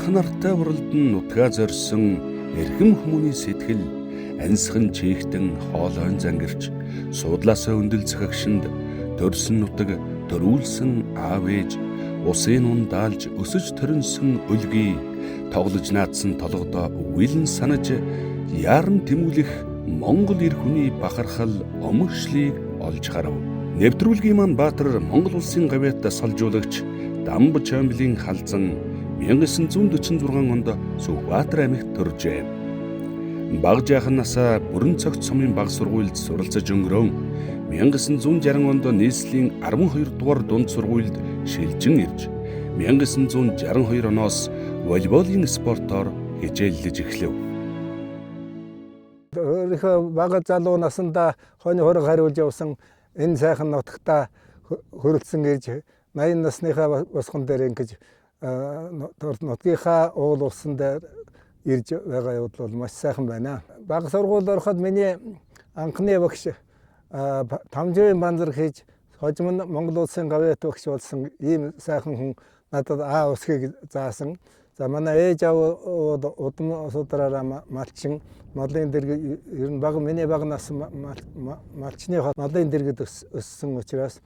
ах нартай уралдан нутгаа зорьсон эрхэм хүмүүний сэтгэл ансхан чийхтэн хоолойн зангирч суудлаасаа өндөл захагшинд төрсөн нутаг төрүүлсэн аав ээж усын ун даалж өсөж төрөнсөн өлгий тоглож наадсан толгодоо үелэн санаж яаран тэмүүлэх Монгол эр хүний бахархал омөршлийг олж харав. Нэвтрүүлгийн маань Баатар Монгол улсын гавьяат салжуулагч Дамб Чамблийн халзан 1946 онд Сүхбаатар аймагт төржээ. Бага жаахан насаа бүрэн цогц сумын баг сургуульд суралцаж өнгөрөв. 1960 онд нийслэлийн 12 дугаар дунд сургуульд шилжин ирж 1962 оноос волейболын спортоор хичээллэж эхлэв. Өөрийнхөө бага залуу насндаа хонь хорог хариулж явсан энэ сайхан нутагтаа хөрөлдсөн гэж 80 насныхаа босгон дээр ингэж нутгийнхаа уул улсан дээр ирж байгаа явдал бол маш сайхан байна. Бага сургуульд ороход миний анхны багш Тамжийн банзар хийж хожим нь Монгол улсын гавьяат багш болсон ийм сайхан хүн надад усхийг заасан. За манай ээж аав удам судраараа малчин малын дэрэг ер нь бага миний бага нас малчны малын дэргэд өссөн учраас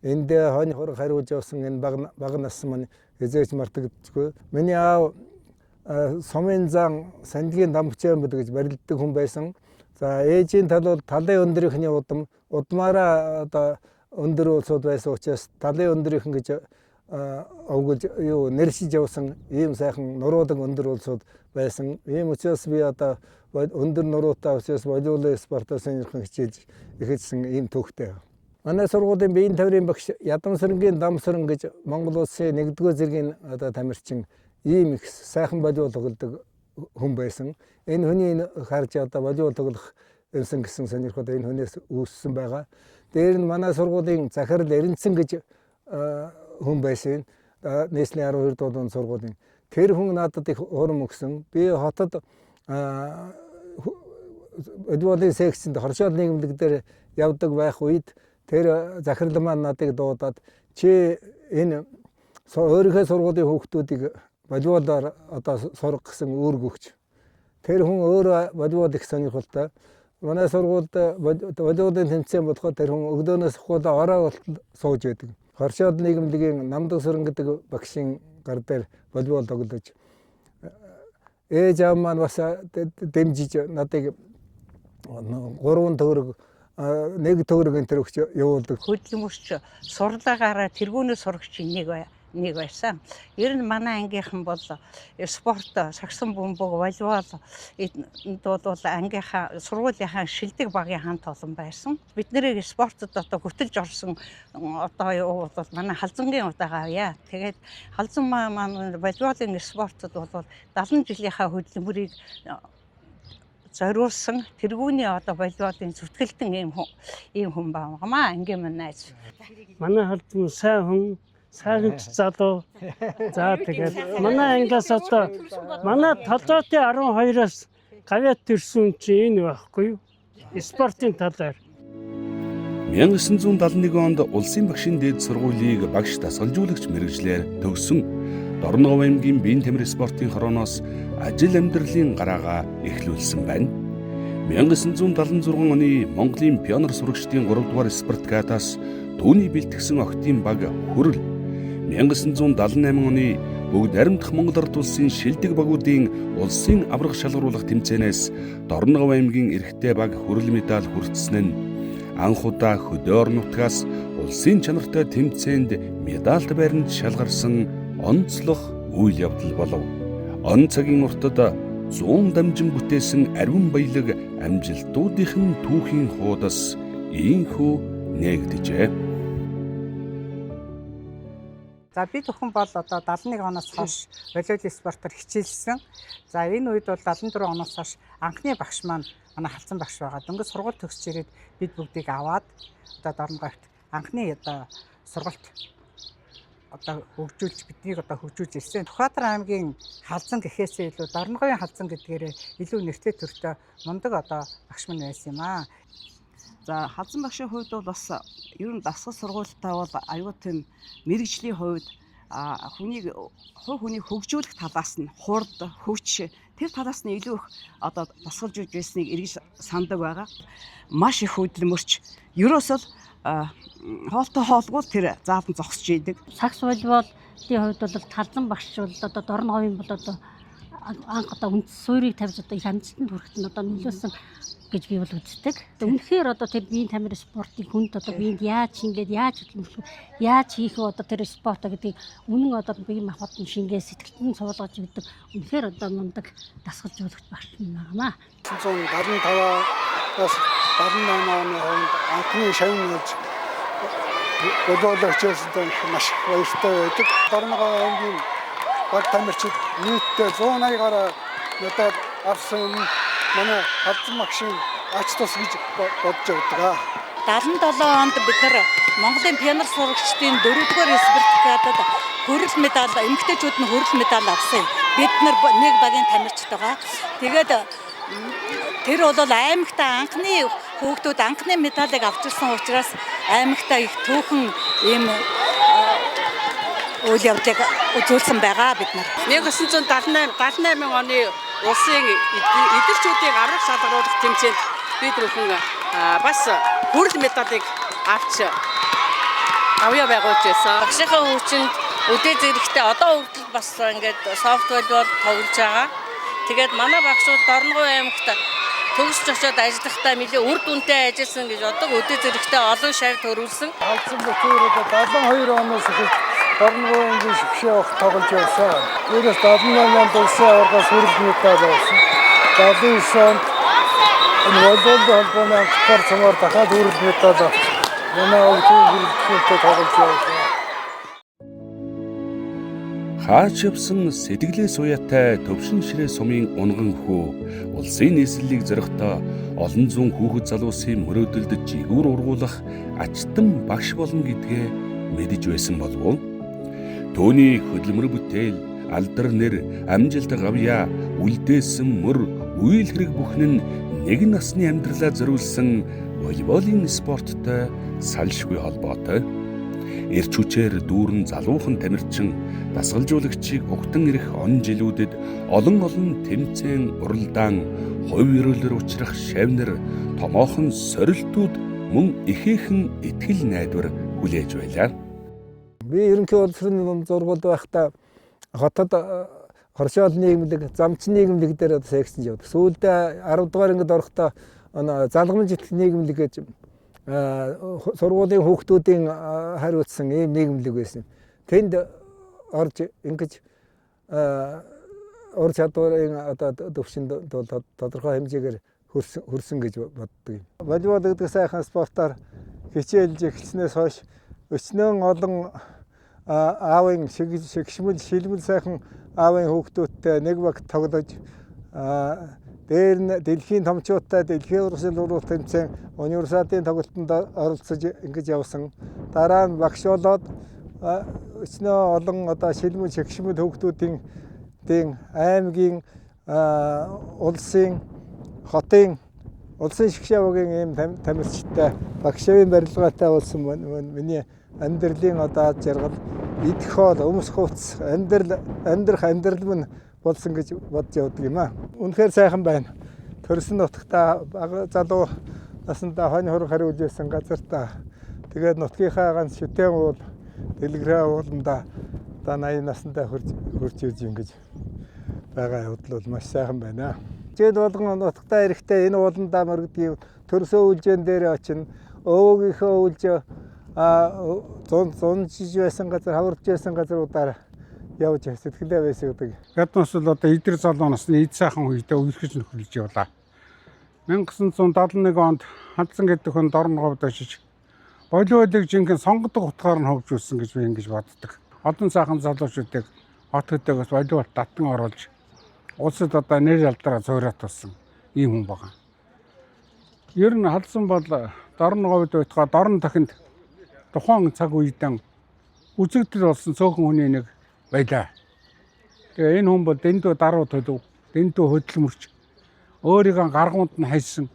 энд хонь хорог хариулж явсан энэ бага нас маань эзэж мартагддаггүй. Миний аав сумын зан Сандгийн Дамбчаамбад гэж барилддаг хүн байсан. За ээжийн тал бол талын өндөрийнхний удмаараа одоо өндөр улсууд байсан учраас талын өндөрийнхэн гэж овгож нэршиж явсан ийм сайхан нуруудаг өндөр улсууд байсан. Ийм учраас би одоо өндөр нуруутай учраас волейболын спортоор сонирхон хичээж эхэлсэн ийм төвхтэй. Манай сургуулийн биеийн таврын багш Ядамсарнгийн Дамсарн гэж Монгол улсын 1-р зэргийн одоо тамирчин ийм их сайхан волейбол тоглодог хүн байсан. Энэ хүний харж одоо волейбол тоглох юмсан гэсэн сонирхол энэ хүнээс үүссэн байгаа. Дээр нь манай сургуулийн Захирал Эренцэн гэж хүн байсан. Нийслэлийн 12 дугаар сургуулийн. Тэр хүн надад их урам өгсөн. Би хотод волейболын секцэнд хоршоод нийгэмлэг дээр явдаг байх үед тэр захирал маань надыг дуудаад чи энэ өөрийнхөө сургуулийн хүүхдүүдийг волейболоор одоо сурах гэсэн үүрэг өгч. Тэр хүн өөрөө волейбол их сонирхолтой. Манай сургуульд волейболын тэмцээн болоход тэр хүн өглөөнөөс хуулаа ороо болтол сууж байдаг. Хоршоод нийгэмлэгийн Намдаг Сүрэн гэдэг багшийн гар дээр волейбол тоглож. Ээж аав маань бас дэмжиж надыг 3 төгрөг 1 төгрөг энэ төр өгч явуулдаг. Хөдөлмөрч сурлагаараа тэргүүнээ сурагч нэг байсан. Ер нь манай ангийнхан бол спорт, сагсан бөмбөг, волейбол энд бол ангийнхаа сургуулийнхаа шилдэг багийн хамт олон байсан. Бид нэрийг спортод одоо хөтөлж орсон одоо бол манай халзангийн удаага авъя. Тэгээд халзан маань волейболын спортод бол 70 жилийнхаа хөдөлмөрийг зориулсан тэргүүний одоо волейболын зүтгэлтэн ийм хүн байнамаа ангийн манайз. Манай халзан сайн хүн сайхан залуу. За тэгээд манай ангиас одоо манай толгойтой 12-аас гавьяат төрсөн чи энэ байхгүй юу? Спортын талаар. 1971 онд улсын багшийн дээд сургуулийг багш дасгалжуулагч мэргэжлэр төгссөн. Дорногов аймгийн биеийн тамир спортын хорооноос ажил амьдралын гараагаа эхлүүлсэн байна. 1976 оны Монголын пионер сурагчдын 3 дугаар спартакиадаас түүний бэлтгэсэн охидын баг Хүрэл 1978 оны бүгд аримдах Монгол Ард улсын шилдэг багуудын улсын аврах шалгаруулах тэмцээнээс Дорногов аймгийн эрэгтэй баг Хүрэл медаль хүртсэн нь анх удаа хөдөөр нутгаас улсын чанартай тэмцээнд медальт баримт шалгарсан онцлог үйл явдал болов. Он цагийн уртад 100 дамжин бүтээсэн ариун баялаг амжилтуудын түүхийн хуудас ийхүү нээгдэжээ. За би зөвхөн бол одоо 71 оноос хойш волейбол спортоор хичээлсэн. За энэ үед бол 74 оноос хойш анхны багш маань манай халзан багш байгаа. Дөнгөж сургууль төгсч ирээд бид бүгдийг аваад одоо Дорноговт анхны одоо сургуульд одоо хөгжүүлж биднийг одоо хөгжүүлж ирсэн. Сүхбаатар аймгийн халзан гэхээсээ илүү Дорноговын халзан гэдгээрээ илүү нэртэй төртэй мундаг одоо багш маань байсан юм аа. За халзан багшийн хувьд бол бас ер нь дасгал сургуультай бол аюул тийм мэрэгжлийн хувьд хүнийг хувь хүнийг хөгжүүлэх талаас нь хурд, хүч тэр талаас нь илүү их одоо тасгалж үж байсныг эргэж сандаг байгаа. Маш их хөдөлмөрч ерөөсөө хоолтой хоолгуул тэр заалан зогсож идэг. Сакс волейболын хувьд бол талзан багш бол одоо Дорн говийн бол одоо анх одоо үндэс суурийг тавьж одоо их амжилтанд хүрэхэд нь одоо нөлөөсөн гэж би бол үздэг. Үнэхээр одоо тэр биеийн тамир спортыг хүнд одоо биеинд яаж шингээд яаж хөдөлмөрлөх яаж хийх вэ одоо тэр спорт гэдгийг үнэн одоо биеийн махбод нь шингээ сэтгэлд нь суулгаж өгдөг. Үнэхээр одоо мундаг дасгалж өгөх багш юм байна. 1975-аас 78 оны хооронд анхны шавын болж волейбол хичээлсэнд маш баяртай байдаг. Дорногов аймгийн баг тамирчид нийтдээ 180 гаруй медаль авсан манай халдсан багшийн ач тус гэж бодож байдаг. 77 онд бид нар Монголын пианер сурагчдын 4-р республикадад хөрөл медаль эмэгтэйчүүд нь хөрөл медаль авсан. Бид нар нэг багийн тамирчид байгаа. Тэгээд тэр бол аймагтаа анхны хүүхдүүд анхны медалийг авчирсан учраас аймагтаа их түүхэн ийм үйл явдлыг үзүүлсэн байгаа бид нар. 1978 оны улсын эдэлчүүдийн аврах шалгаруулах тэмцээнд бид бүхэн бас хөрөл медалийг авч авьяа байгуулж байсан. Багшийнхаа хүчинд үдээ зэрэгтэй одоо хүртэл бас ингээд софт волейбол тоглож байгаа. Тэгээд манай багшууд Дорногов аймагт төгсөж очиод ажиллахдаа нэлээ үр дүнтэй ажилласан гэж одоо үдээ зэрэгтэй олон шар төрүүлсэн. Халдсан бөтөрөд 72 оноос эхэлж Дорногов аймгийн шгшээ авах тоглож явсан. Өөрөөс 78 онд улсын аваргаас хөрөл медаль авсан. 79 онд волейбол холбооны анхаар цамаар дахиад хөрөл медаль авсан. Манай өвчин хөрөлтөнд тоглож явсан. Хаач явсан сэтгэлээс уяатай төвшин ширээ сумын унган хүү улсын нийслэлийг зорихдоо олон зуун хүүхэд залуусын мөрөөдөлд жигүүр ургуулах ачтан багш болно гэдгээ мэдэж байсан болов уу? Төвний хөдөлмөр бүтээл, алдар нэр, амжилт гавьяа, үлдээсэн мөр, үйл хэрэг бүхэн нь нэг насны амьдралаа зориулсан волейболын спорттой салшгүй холбоотой. Эрч хүчээр дүүрэн залуухан тамирчин дасгалжуулагчийг угтан ирэх он жилүүдэд олон тэмцээн уралдаан хувь өрөөлөөр учрах шавнар томоохон сорилтууд мөн ихээхэн итгэл найдвар хүлээж байлаа. Би ерөнхий улс орны зургууд байхдаа хотод хоршоол нийгэмлэг, замчин нийгэмлэг дээр секцэнд явдаг. Сүүлдээ 10 дугаар ангид орохдоо залгамж итгэх нийгэмлэг гэж сургуулийн хүүхдүүдийн хариуцсан ийм нийгэмлэг байсан. Тэнд орж ингэж ур чадварын одоо төвшөнд тодорхой хэмжээгээр хүрсэн гэж боддог юм. Волейбол гэдэг сайхан спортоор хичээлж эхэлснээс хойш өчнөн олон аавын шигшмэл шилмэл сайхан аавын хүүхдүүдтэй нэг баг тоглож дээр нь дэлхийн томчуудтай дэлхийн урагшил уруулах тэмцээн универсиадын тоглолтод оролцож ингэж явсан. Дараа нь багш болоод өчнөө олон одоо шилмэл шигшмэл хүүхдүүдийн аймгийн улсын хотын улсын шгшээвгийн ийм тамирчтай багшийн барилгаатай болсон миний амьдралын одоо ад жаргал идэх хоол өмс хувцс амьдрах амьдрал минь болсон гэж бодож явдаг юм аа. Үнэхээр сайхан байна. Төрсөн нутагта бага залуу насндаа хонь хорог хариулж байсан газартаа тэгээд нутгийнхаа ганц шүтэн уул дэлгэрээ ууланда одоо 80 наснда хурж ирж ингэж байгаа явдал бол маш сайхан байна. Жид болгон нутагтаа эрэхтэй энэ ууландаа мөрөгдгийг төрсөө үйлжэн дээр очино. Өвөөгийнхөө үйлж зунжиж байсан газар хаварж байсан газруудаар явж сэтгэлээ байсан гэдэг. Яднаас л одоо идэр залуу насны эд сайхан үедээ үргэлж нөхөрлөж явлаа. 1971 онд хандсан гэдэг хүн Дорноговд очиж волейболыг жинхэнэ сонгодог утгаар нь хөгжүүлсэн гэж би ингэж боддог. Олон сайхан залуучуудыг хот хөдөөгөөс волейбол татан оруулж улсад одоо нэр алдраа цойроод тулсан ийм хүн байгаа. Ер нь халдсан бол Дорноговд байтугай Дорн тахинд тухайн цаг үедээ үзэгдэл болсон цөөхөн хүний нэг байлаа. Тэгээ энэ хүн бол дэндүү даруй төлөв, дэндүү хөдөлмөрч өөрийгөө гаргуунд нь хайсан.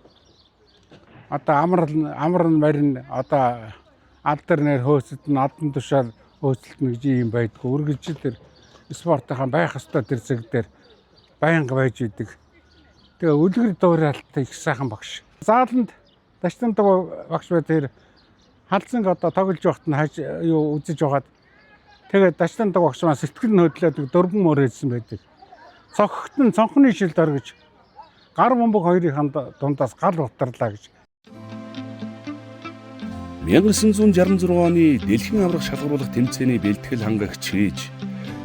Одоо амар нь марин одоо алдар нэр хөөсөд нь алдан тушаал өөрчлөлтөн гэж юм байдгүй. Үргэлжил тэр спортынхаа байх ёстой тэр зэг дээр байнга байж идэг. Тэгээ үлгэр дуурайлттай их сайхан багш. Зааланд Даштандаг багш бай тэр халзанг одоо тоглож байхад нь хаж юу үзэж байгаад тэгээд Даштандаг багш маань сэтгэл нь хөдлөөд дөрвөн мөрөөдсөн байдаг. Цогт нь цонхны шилд оргиж гар бомбог хоёрын дундаас гал утарлаа гэж. 1966 оны дэлхийн аврах шалгаруулах тэмцээний бэлтгэл хангагч хийж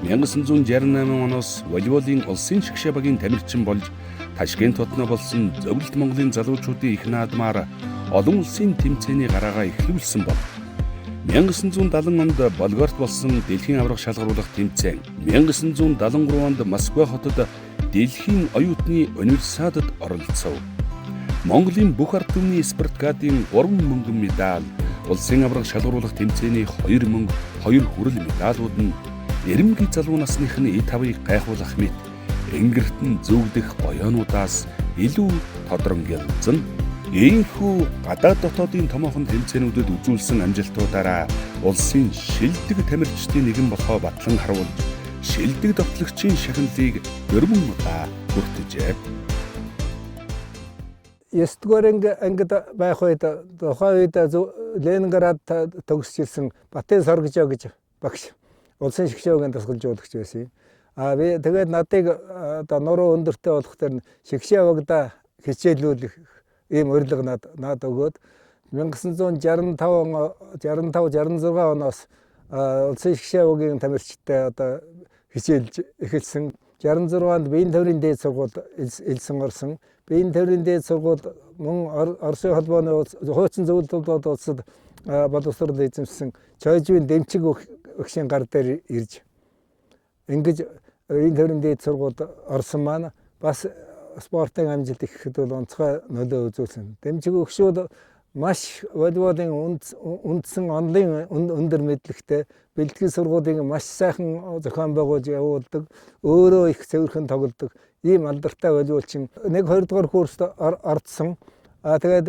1968 оноос волейболын улсын шгшээ багийн тамирчин болж Ташкент хотно болсон Зөвлөлт Монголын залуучуудын их наадмаар олон улсын тэмцээний гараагаа эхлүүлсэн бол 1970 онд Болгорт болсон дэлхийн аврах шалгаруулах тэмцээн 1973 онд Москва хотод дэлхийн оюутны универсиадад оролцов. Монголын бүх ард түмний спортгадын 3 мөнгөн медаль, улсын аврах шалгаруулах тэмцээний 2 мөнгө, 2 хүрэл медалууд нь Эрэмгийн залуу насных нь E5-ыг гайхуулах мэт энгэртэн зүгдэх гоёонуудаас илүү тодронгялцсан. Ийхүү гадаад дотоодын томоохон тэмцээнүүдэд үзүүлсэн амжилтуудаараа улсын шилдэг тамирчдын нэгэн болохоо батлан харуулж шилдэг довтлогчийн шагналыг дөрвөн удаа хүртэжээ. 9-р ангид байх үед тухайн үед Ленинград төгсөж ирсэн Батэн Соргожоо гэж багш улсын шгшээгийн тасгалжуулагч байсан юм. Би тэгээд надыг одоо нуруу өндөртэй болох тэр шгшээ багада хичээлүүлэх ийм урилга над өгөөд 1965 66 оноос улсын шгшээ багийн тамирчтай одоо хичээлж эхэлсэн. 66 онд биеийн төврийн дээд сургууль элсэн орсон. Биеийн төврийн дээд сургууль мөн Оросын холбооны хуучин зөвлөлт улсад боловсрол эзэмшсэн Чойжвийн дэмчиг өгшийн гар дээр ирж ингэж биеийн төврийн дээд сургуульд орсон маань бас спортын амжилт ихэхэд бол онцгой нөлөө үзүүлсэн. Дэмчиг өгшүүд маш волейболын үндсэн онлын өндөр мэдлэгтэй бэлтгэл сургуулийг маш сайхан зохион байгуулж явуулдаг, өөрөө их цэвэрхэн тоглодог ийм алдартай волейболчин 1-2 дугаар курст орцсон. Тэгээд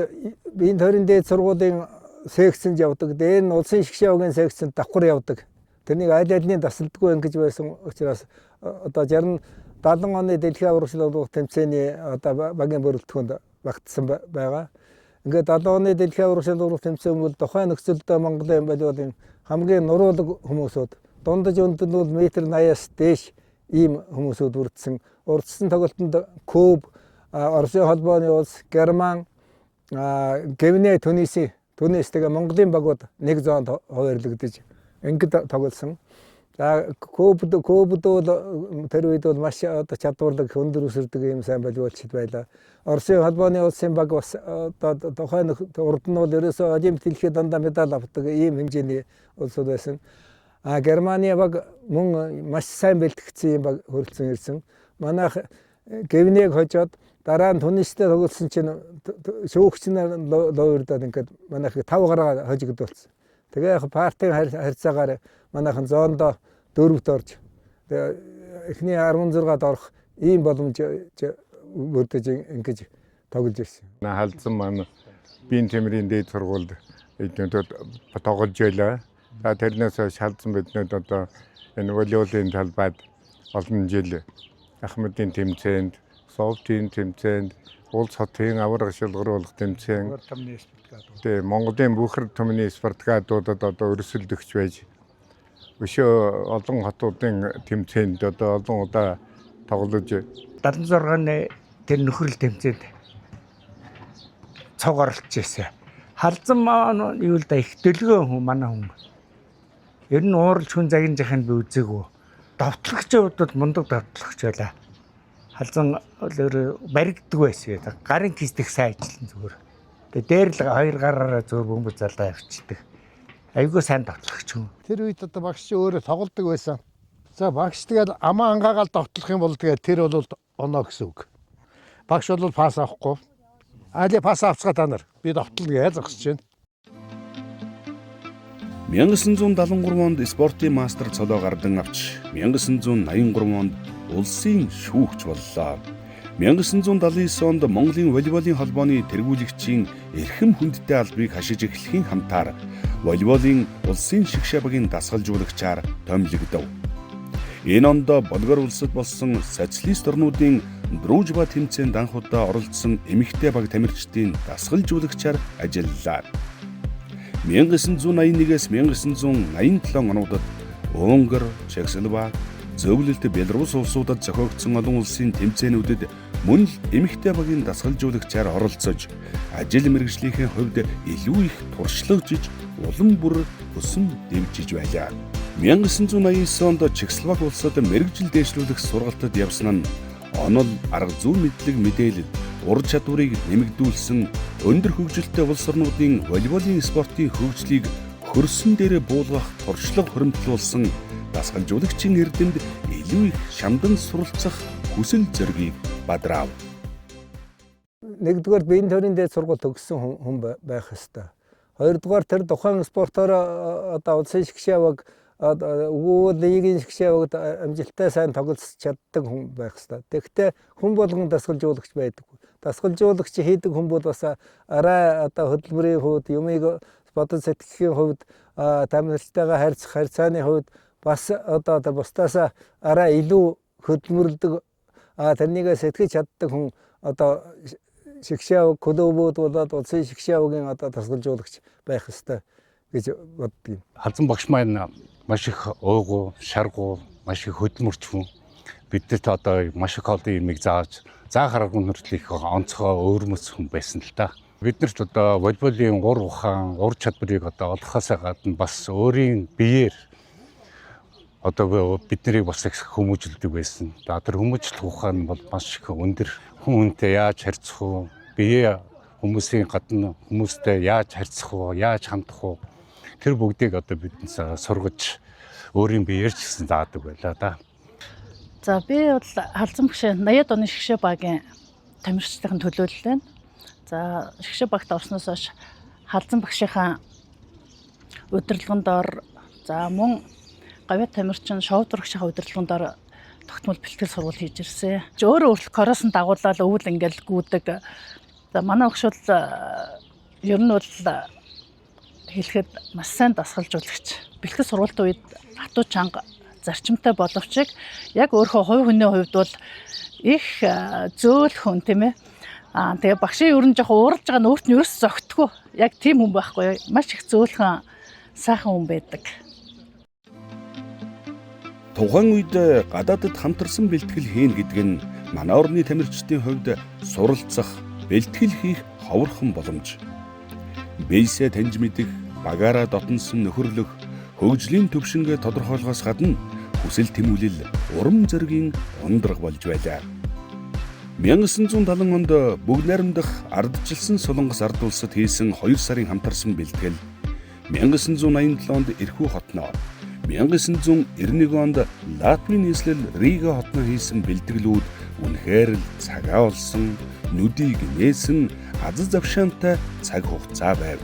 биеийн тойрон дээд сургуулийн секцэнд явдаг. Дээр нь улсын шгшээ багийн секцэнд давхар явдаг. Тэрнийг аль альний тасалдаггүй ингэж байсан учраас одоо 70 оны дэлхийн аврах шалгаруулах тэмцээний одоо багийн бүрэлдэхүүнд багтсан байгаа. Ингээд 70 оны дэлхийн аврах шалгаруулах тэмцээн бол тухайн нөхцөлдөө Монголын волейболын хамгийн нуруулаг хүмүүсүүд дундаж өндөр нь метр 80-аас дээш ийм хүмүүсүүд үрдсэн. Урдсан тоглолтод Куб, Оросын холбооны улс, Герман, Гвиней, Тунистэйгээ Монголын багууд нэг зоонд хуваарлагдаж ингээд тоглосон. За Кубд бол тэр үед бол маш одоо чадварлаг өндөр өсөрдөг юм сайн волейболчид байлаа. Оросын холбооны улсын баг бас одоо тухайн урд нь бол ерөөсөө олимпиад дэлхийд дандаа медаль авдаг ийм хэмжээний улсууд байсан. Германы баг мөн маш сайн бэлтгэгдсэн юм баг хөрөлцөн ирсэн. Манайх Гвинейг хожоод дараа нь Тунистэй тоглосон чинь шүүгч нар лоордод ингээд манайх 5 гараа хожигдуулсан. Тэгээ яг партийн харьцаагаар манайхан зоондоо 4-т орж эхний 16-д орох ийм боломж бүрдэж ингэж тоглож ирсэн. Халдсан маань биеийн тэмрийн дээд сургуульд эднүүд тоглож байлаа. За тэрнээс шалдсан биднүүд одоо энэ волейболын талбайд олон жил Ахмадын тэмцээнд, Совтын тэмцээнд, улс хотын аврах шалгаруулах тэмцээн, тэгээ Монголын бүхэр түмний спартакиадуудад одоо өрсөлдөгч байж өшөө олон хотуудын тэмцээнд одоо олон удаа тоглож 76-ны тэр нөхрөл тэмцээнд цог оролцож ирсэн. Халзан маань юу л да их дэлгөө хүн манай хүн. Ер нь ууралж хүн загинжихын би үзээгүй. Давтлагчид бол мундаг давтлагч байлаа. Халзан өөр баригддаг байсан. Гарын кистэх сайн ажилласан зүгээр. Тэгээ дээр л 2 гараараа зөв бөмбөг залгаа явчихдаг. Айгүй сайн давтлагч хүн. Тэр үед одоо багш өөрөө тоглодог байсан. За багш тэгэл амаа ангаагаал давтлах юм бол тэгээ тэр бол оноо гэсэн үг. Багш бол пас авахгүй. Али пас авцгаа та нар. Би давтлал гэж зогсож байна. 1973 онд спортын мастер цолоо гардан авч 1983 онд улсын шүүгч боллоо. 1979 онд Монголын волейболын холбооны тэргүүлэгчийн эрхэм хүндтэй албыг хашиж эхлэхийн хамтаар волейболын улсын шигшээ багийн дасгалжуулагчаар томилогдов. Энэ онд Болгар улсад болсон социалист орнуудын Дружба тэмцээнд анх удаа оролцсон эмэгтэй баг тамирчдын дасгалжуулагчаар ажиллалаа. 1981-ээс 1987 онуудад Унгар, Чехословак, Зөвлөлт Белорус улсуудад зохиогдсон олон улсын тэмцээнүүдэд мөн л эмэгтэй багийн дасгалжуулагчаар оролцож, ажил мэргэжлийнхээ хувьд илүү их туршлагажиж, улам бүр өсөн дэвжиж байлаа. 1989 онд Чехословак улсад мэргэжил дээшлүүлэх сургалтад явсан нь онол, арга зүй мэдлэг мэдээлэл, ур чадварыг нэмэгдүүлсэн өндөр хөгжилтэй улс орнуудын волейболын спортын хөгжлийг хөрсөн дээрээ буулгах туршлага хуримтлуулсан дасгалжуулагчийн эрдэмд илүү их шамдан суралцах хүсэл зориг бадраав. Нэгдүгээр биеийн төрийн дээд сургууль төгссөн хүн байх ёстой. Хоёрдугаар тэр тухайн спортоор одоо улсын шигшээ баг өгөөл лигийн шигшээ багт амжилттай сайн тоглож чаддаг хүн байх ёстой. Тэгэхдээ хүн болгон дасгалжуулагч байдаггүй. Дасгалжуулагч хийдэг хүн бол бас арай одоо хөдөлмөрийн хувьд юмыг бодож сэтгэхийн хувьд тамирчтайгаа харьцах харьцааны хувьд бас одоо бусдаас арай илүү хөдөлмөрлөдөг тэрнийг сэтгэж чаддаг хүн одоо шигшээ клубүүд болоод улсын шигшээ багийн одоо дасгалжуулагч байх ёстой гэж боддог юм. Халзан багш маань маш их уугуу, шаргуу, маш их хөдөлмөрч хүн. Биднэрт одоо маш их олон юмыг зааж хараагүй нүртэл их онцгой өөрмөц хүн байсан л та. Биднэрт одоо волейболын ур ухаан, ур чадварыг одоо олохоос гадна бас өөрийн биеэр одоо биднийг бас их хүмүүжүүлдэг байсан. За тэр хүмүүжлэх ухаан бол маш их өндөр. Хүн хүнтэй яаж харьцах вэ? Бие хүмүүсийн гадна хүмүүстэй яаж харьцах вэ? Яаж хандах вэ? Тэр бүгдийг одоо биднээс сургаж өөрийн биеэр ч гэсэн заадаг байлаа да. За би бол халзан багш 80-ад оны шигшээ багийн тамирчдын төлөөлөл байна. За шигшээ багт орсноос хойш халзан багшийнхаа удирдлагын за мөн гавьяа тамирчин шоудрагчийн удирдлагын тогтмол бэлтгэл сургууль хийж ирсэн. Өөрөө коросын дагуулаад өвөл ингээл гүйдэг. За манай багш бол ер нь бол хэлэхэд маш сайн дасгалжуулагч. Бэлтгэл сургуулийн үед хатуу чанга зарчимтай боловч яг өөрөө хувь хүний хувьд бол их зөөлхөн тийм ээ. Тэгээ багшийн ер нь жоохон ууралж байгаа нь өөрт нь ерөөс зөгтгөө. Яг тийм хүн байхгүй. Маш их зөөлхөн сайхан хүн байдаг. Тухайн үед гадаадд хамтарсан бэлтгэл хийн гэдэг нь манай орны тамирчдын хувьд суралцах, бэлтгэл хийх ховорхон боломж. Бейсээ таньж мэдэх, багаараа дотносон нөхөрлөх, хөгжлийн төвшингээ тодорхойлохоос гадна хүсэл тэмүүлэл урам зоригийн ундраг болж байлаа. 1970 онд Бүгд найрамдах ардчилсан Солонгос ард улсад хийсэн 2 сарын хамтарсан бэлтгэл 1987 онд Ирхүү хотноо 1991 онд Латвийн нийслэл Рига хотноо хийсэн бэлтгэлүүд үнэхээр л цагаа олсон, нүдийг нээсэн аз завшаантай цаг хугацаа байв.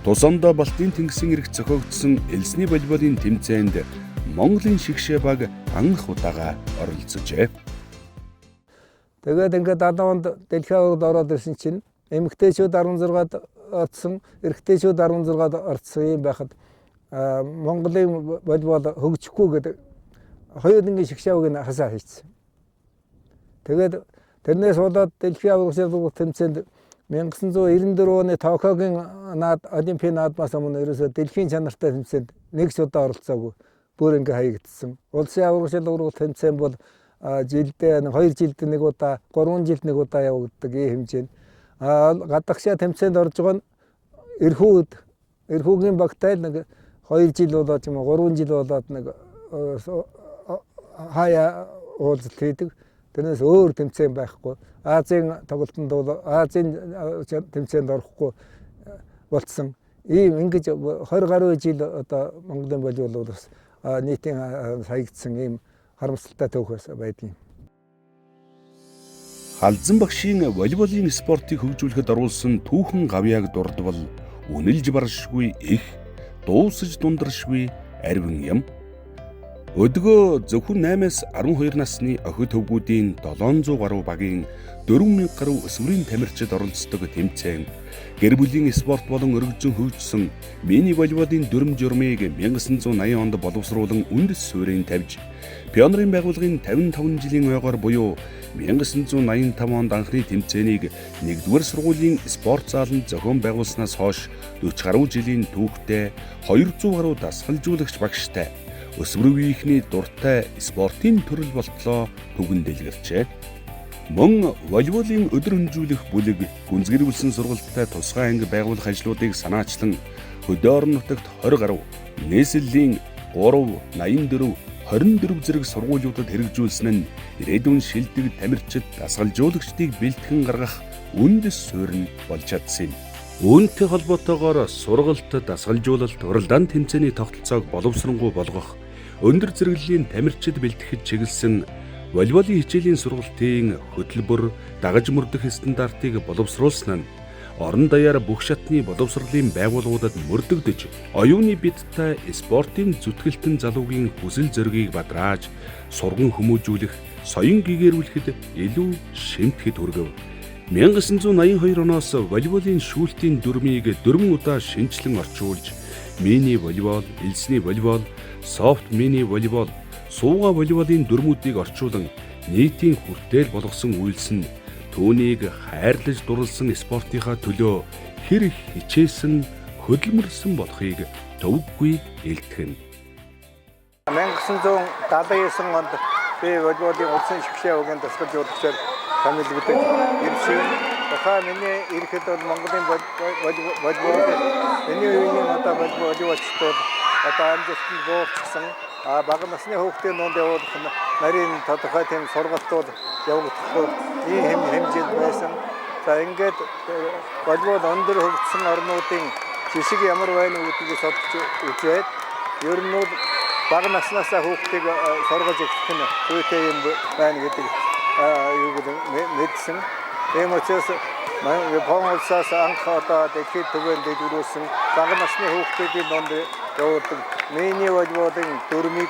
Тусамдаа Балтийн тэнгисийн эрх зохиогдсон элсний волейболын тэмцээнд Монголын шигшээ баг анх удаага оролцожээ. Тэгээд ингээд 70 онд дэлхийн аваргад ороод ирсэн чинь эмэгтэйчүүд 16-д орцсон, эрэгтэйчүүд 16-д орцсон юм байхад Монголын волейбол хөгжихгүй гэдэг хоёулангийн шигшээ багийн хасаа хийсэн. Тэгээд тэрнээс болоод дэлхийн аваргын тэмцээнд 1994 оны Токиогийн Олимпийн наадмаас өмнө ерөөсөө дэлхийн чанартай тэмцээнд нэг ч удаа оролцоогүй. Бүр ингээ хаягдсан. Улсын аваргын тэмцээн бол жилдээ 2 жилд нэг удаа, 3 жилд нэг удаа явагддаг ийм хэмжээнд. Гадагшаа тэмцээнд орж байгаа нь Ирхүүгийн багтай нэг 2 жил болоод юм уу 3 жил болоод нэг хаяа уулзалт хийдэг. Тэрнээс өөр тэмцээн байхгүй. Азийн тоглолтод бол Азийн тэмцээнд орохгүй болцсон. Ийм ингэж 20 гаруй жил одоо Монголын волейбол бас нийтийн хаягдсан ийм харамсалтай төөхөөс байдгийг. Халзан багшийн волейболын спортыг хөгжүүлэхэд оруулсан түүхэн гавьяаг дурдвал үнэлж баршгүй их, дуусаж дундаршгүй арвин юм. Өдгөө зөвхөн 8-аас 12 насны охид төвгүүдийн 700 гаруй багийн 4000 гаруй өсвөрийн тамирчид оролцдог тэмцээн гэр бүлийн спорт болон өргөжин хөгжсөн мини волейболын дүрм журмыг 1980 онд боловсруулан үндэс суурийг тавьж пионерын байгууллагын 55 жилийн ойгоор буюу 1985 онд анхны тэмцээнийг 1-р сургуулийн спорт зааланд зохион байгуулснаас хойш 40 гаруй жилийн түүхтэй 200 гаруй дасгалжуулагч багштай өсвөр үеийнхний дуртай спортын төрөл болтлоо түгэн дэлгэрчээ. Мөн волейболын өдөр хөнжүүлэх бүлэг гүнзгийрүүлсэн сургалттай тусгай анги байгуулах ажлуудыг санаачлан хөдөө орон нутагт 20 гаруй, нийслэлийн 3, 84, 24 зэрэг сургуулиудад хэрэгжүүлсэн нь ирээдүйн шилдэг тамирчид дасгалжуулагчдыг бэлтгэн гаргах үндэс суурь болж чадсан юм. Үүнтэй холбоотойгоор сургалт, дасгалжуулалт, уралдаан тэмцээний тогтолцоог боловсронгуй болгох, өндөр зэрэглэлийн тамирчид бэлтгэж чиглэсэн волейболын хичээлийн сургалтын хөтөлбөр дагаж мөрдөх стандартыг боловсруулсан нь орон даяар бүх шатны боловсролын байгууллагуудад мөрдөгдөж, оюуны бидтэй спортын зүтгэлтэн залуугийн хүсэл зоригийг бадрааж, сурган хүмүүжүүлэх, соён гэгэрүүлэхэд илүү шимтгэд хүргэв. 1982 оноос волейболын шүүлтийн дүрмийг 4 удаа шинжилэн орчуулж, мини волейбол, элсний волейбол, софт мини волейбол, сууга волейболын дүрмүүдийг орчуулан нийтийн хүртээл болгосон үйлс нь түүнийг хайрлаж дурлсан спортынхаа төлөө хэр хичээсэн, хөдөлмөрсөн болохыг төвөггүй илтгэн. 1979 онд би волейболын улсын шгшээ өвгийн дасгалжуулагчаар томилогдож ирсэн. Тухайн миний ирэхэд бол Монголын волейбол миний үеийн одоо волейболчдод одоо амжилтанд буурчихсан. Бага насны хүүхдийн нуунд явуулах нарийн тодорхой тийм сургалтууд явагдахгүй ийм хэмжээнд байсан. За ингээд волейбол өндөр хөгжсөн орнуудын жишг ямар байна гэдгийг судалж үзээд ер нь бага наснаас хүүхдийг сургаж эхлэх нь зүйтэй юм байна гэдэг мэдсэн. Тийм учраас Японы улсаас анх одоо дэлхийд түгээн дэлгэрүүлсэн бага насны хүүхдүүдийн донд явуулдаг мини волейболын дүрмийг